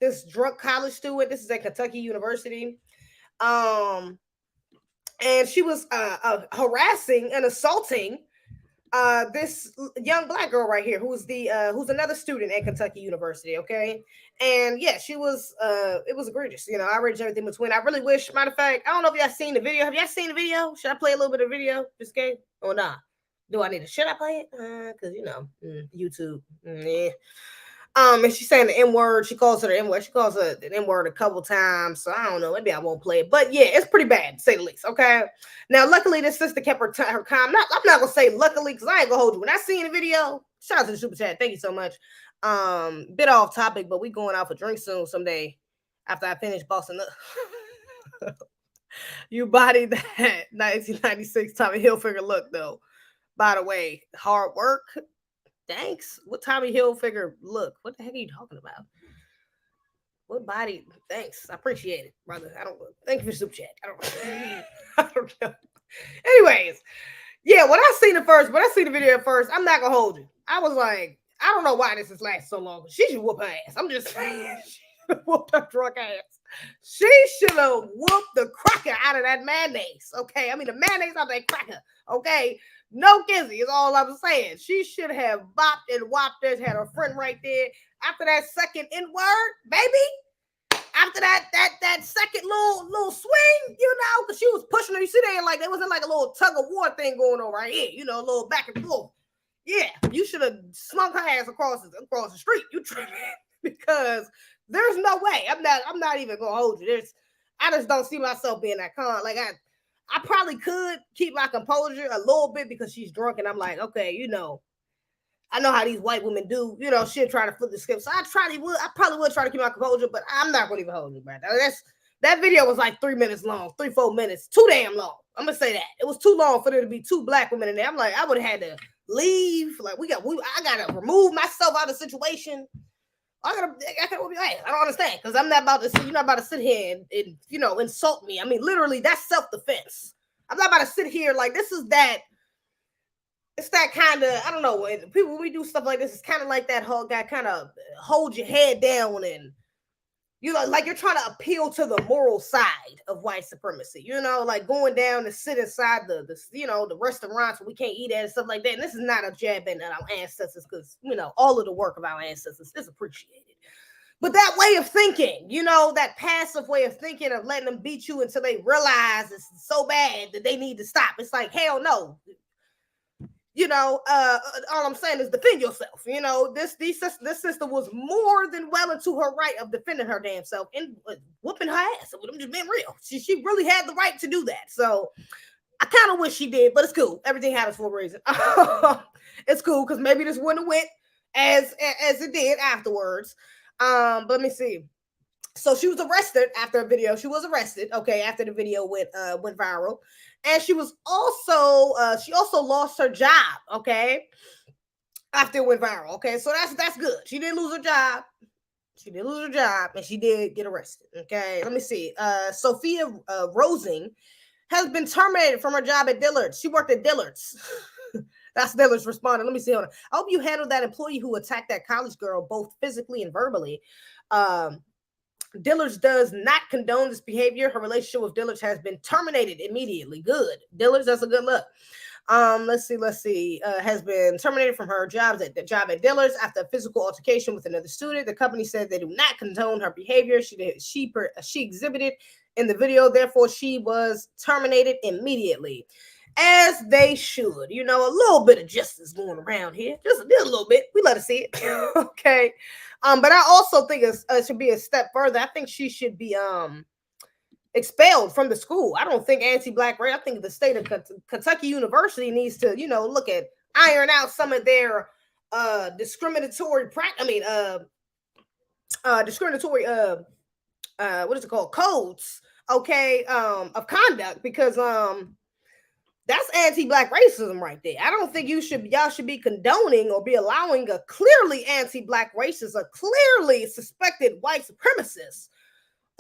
this drunk college student. This is at Kentucky University. And she was harassing and assaulting this young black girl right here, who's another student at Kentucky University, okay? And yeah, she was it was egregious. I read everything between. I really wish, matter of fact, I don't know if y'all seen the video. Have y'all seen the video? Should I play a little bit of video? Just kidding. Or nah? Do I need to? Should I play it? Because YouTube. Yeah. And she's saying the N-word. She calls her the N-word. She calls her the N-word a couple times. So I don't know. Maybe I won't play it. But yeah, it's pretty bad, to say the least. Okay. Now, luckily, this sister kept her calm. I'm not gonna say luckily, because I ain't gonna hold you. When I seen the video, shout out to the super chat. Thank you so much. Bit off topic, but we going out for drinks soon someday after I finish bossing up. You body that 1996 Tommy Hilfiger look though. By the way, hard work. Thanks. What Tommy Hilfiger look? What the heck are you talking about? What body? Thanks. I appreciate it, brother. Thank you for super chat. I don't know. Anyways, yeah, when I seen the video at first, I'm not gonna hold you. I was like, I don't know why this has lasted so long. She should whoop her ass. I'm just saying, she should have whooped her drunk ass. She should have whooped the cracker out of that mayonnaise. Okay, I mean the mayonnaise out of that cracker. Okay. No kizzy is all I'm saying. She should have bopped and whopped this, had her friend right there. After that second N-word, baby. After that second little swing, because she was pushing her. You see that like there wasn't like a little tug of war thing going on right here, a little back and forth. Yeah, you should have slung her ass across the street. You tripping because there's no way. I'm not even gonna hold you. I just don't see myself being that calm. Like I probably could keep my composure a little bit because she's drunk, and I'm like, okay, I know how these white women do, she'll try to flip the script. So I probably would try to keep my composure, but I'm not gonna even hold you, man. That video was like 3 minutes long, 3-4 minutes, too damn long. I'm gonna say that. It was too long for there to be 2 black women in there. I'm like, I would have had to leave. Like I gotta remove myself out of the situation. I don't understand, because I'm not about to sit. You're not about to sit here and insult me. I mean, literally, that's self-defense. I'm not about to sit here like this is that. It's that kind of, I don't know. When we do stuff like this, it's kind of like that whole guy kind of hold your head down and like you're trying to appeal to the moral side of white supremacy. Like going down and sit inside the restaurants where we can't eat at and stuff like that. And this is not a jab at our ancestors, because all of the work of our ancestors is appreciated. But that way of thinking, you know, that passive way of thinking of letting them beat you until they realize it's so bad that they need to stop. It's like, hell no. You know, all I'm saying is defend yourself. You know, this sister was more than well into her right of defending her damn self and whooping her ass. I'm just being real. She really had the right to do that. So I kind of wish she did, but it's cool. Everything happens for a reason. It's cool because maybe this wouldn't have went as it did afterwards. But let me see. So she was arrested after a video. She was arrested, okay, after the video went viral. And she was also she lost her job, okay, after it went viral. Okay, so that's good. She didn't lose her job. She did lose her job, and she did get arrested. Okay, let me see. Sophia Rosing has been terminated from her job at Dillard's. She worked at Dillard's. That's Dillard's responding. Let me see. Hold on. I hope you handled that employee who attacked that college girl both physically and verbally. Dillard's does not condone this behavior. Her relationship with Dillard's has been terminated immediately. Good. Dillard's, that's a good look. Let's see. Has been terminated from her job at Dillard's after a physical altercation with another student. The company said they do not condone her behavior. She exhibited in the video. Therefore, she was terminated immediately. As they should. You know, a little bit of justice going around here. Just a little bit. We let her see it. Okay. But I also think it should be a step further. I think she should be expelled from the school. I don't think anti-Black race. I think the state of Kentucky University needs to, you know, look at iron out some of their discriminatory what is it called? Codes, okay, of conduct, because that's anti-Black racism right there. I don't think y'all should be condoning or be allowing a clearly anti-Black racist, a clearly suspected white supremacist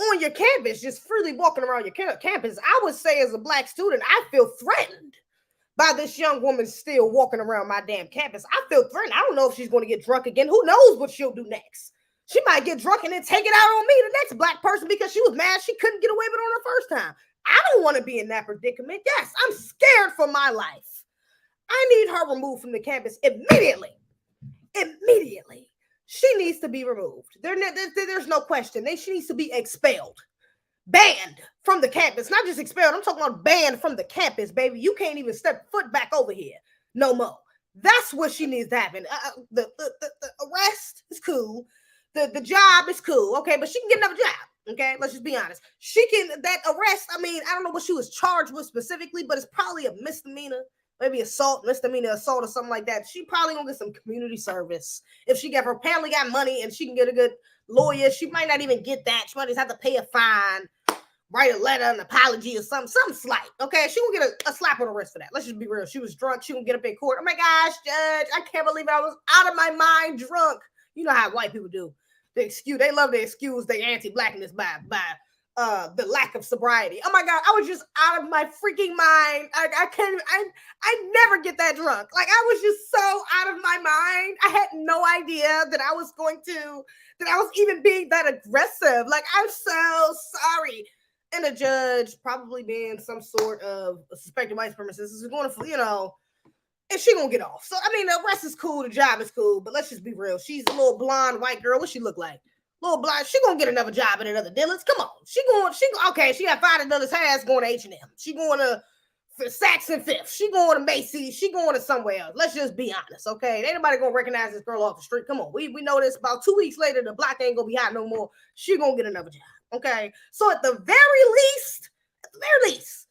on your campus, just freely walking around your campus. I would say as a Black student, I feel threatened by this young woman still walking around my damn campus. I feel threatened. I don't know if she's going to get drunk again. Who knows what she'll do next? She might get drunk and then take it out on me, the next Black person, because she was mad she couldn't get away with it on her first time. I don't want to be in that predicament. Yes, I'm scared for my life. I need her removed from the campus immediately. Immediately. She needs to be removed. There's no question. She needs to be expelled. Banned from the campus. Not just expelled. I'm talking about banned from the campus, baby. You can't even step foot back over here no more. That's what she needs to happen. The arrest is cool. The job is cool. Okay, but she can get another job. Okay, let's just be honest. She can, that arrest, I mean, I don't know what she was charged with specifically, but it's probably a misdemeanor, maybe misdemeanor assault or something like that. She probably gonna get some community service. If she apparently got money and she can get a good lawyer, she might not even get that. She might just have to pay a fine, write a letter, an apology or something slight. Okay, she will get a slap on the wrist for that. Let's just be real. She was drunk. She will get up in court. Oh my gosh, judge, I can't believe I was out of my mind drunk. You know how white people do. They love to excuse their anti-Blackness by the lack of sobriety. Oh my God, I was just out of my freaking mind. I never get that drunk. Like, I was just so out of my mind. I had no idea that I was even being that aggressive. Like, I'm so sorry. And the judge, probably being some sort of suspected white supremacist, is going to, you know, and she gonna get off. So, I mean, the rest is cool. The job is cool. But let's just be real. She's a little blonde white girl. What she look like? Little blonde. She gonna get another job at another Dillard's. Come on. Okay, she got $5 has going to H&M. She going to Saks and Fifth. She going to Macy's. She going to somewhere else. Let's just be honest, okay? Ain't nobody gonna recognize this girl off the street. Come on. We know this. About 2 weeks later, the block ain't gonna be hot no more. She gonna get another job, okay? So at the very least,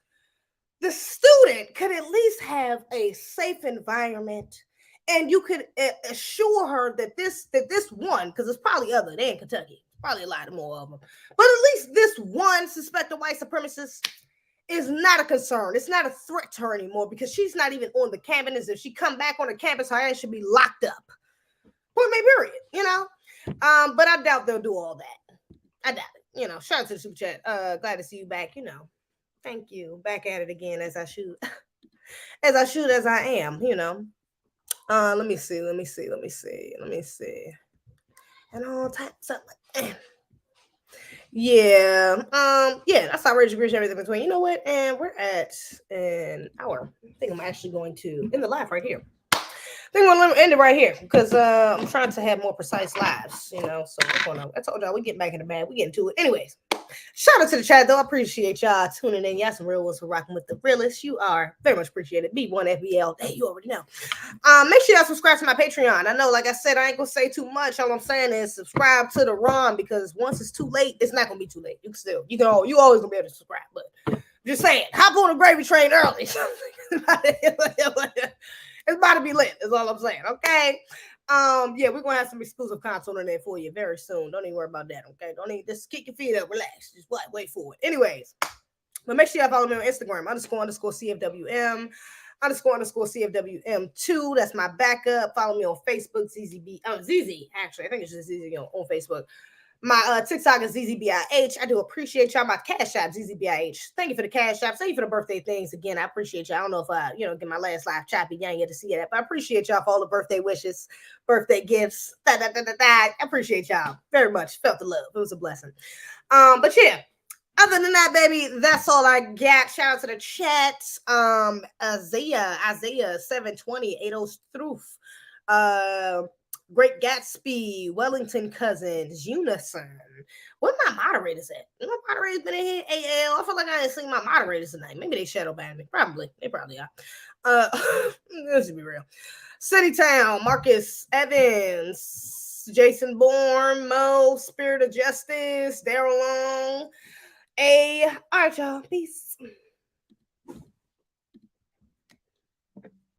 the student could at least have a safe environment, and you could assure her that this one, because it's probably other than Kentucky, probably a lot more of them, but at least this one suspected white supremacist is not a concern. It's not a threat to her anymore, because she's not even on the campus. If she come back on the campus, her ass should be locked up. Point blank period, you know? But I doubt they'll do all that. I doubt it. You know, shout out to the super chat. Glad to see you back, you know. Thank you. Back at it again, as I should. as I am, you know. Let me see. And all types of yeah. That's outrageous, bridge everything between. You know what? And we're at an hour. I think I'm actually going to end the live right here. think we're gonna end it right here because I'm trying to have more precise lives, you know. So I told y'all we get back in the bag, we get into it. Anyways, shout out to the chat though. I appreciate y'all tuning in. Y'all some real ones for rocking with the realest. You are very much appreciated. B1FBL. Hey, you already know. Make sure y'all subscribe to my Patreon. I know, like I said, I ain't gonna say too much. All I'm saying is subscribe to the ROM because once it's too late, it's not gonna be too late. You always gonna be able to subscribe, but just saying, hop on the gravy train early. It's about to be lit, is all I'm saying. Okay. Yeah, we're gonna have some exclusive content in there for you very soon. Don't even worry about that. Okay. Don't even just kick your feet up, relax. Just wait for it. Anyways, but make sure y'all follow me on Instagram, __CFWM, __CFWM2. That's my backup. Follow me on Facebook, zezebih. Zeze, actually. I think it's just Zeze on Facebook. My TikTok is zezebih. I do appreciate y'all. My Cash App, zezebih. Thank you for the Cash App. Thank you for the birthday things again. I appreciate y'all. I don't know if I, get my last live choppy. Y'all ain't get to see that, but I appreciate y'all for all the birthday wishes, birthday gifts. I appreciate y'all very much. Felt the love. It was a blessing. But yeah. Other than that, baby, that's all I got. Shout out to the chat. Isaiah 720, 80 Stroof. Great Gatsby, Wellington Cousins, Unison. Where my moderators at? My moderators been in here. AL. I feel like I ain't seen my moderators tonight. Maybe they shadow banned me. Probably. They probably are. Let's be real. City Town, Marcus Evans, Jason Bourne, Mo, Spirit of Justice, Daryl Long. All right, y'all. Peace.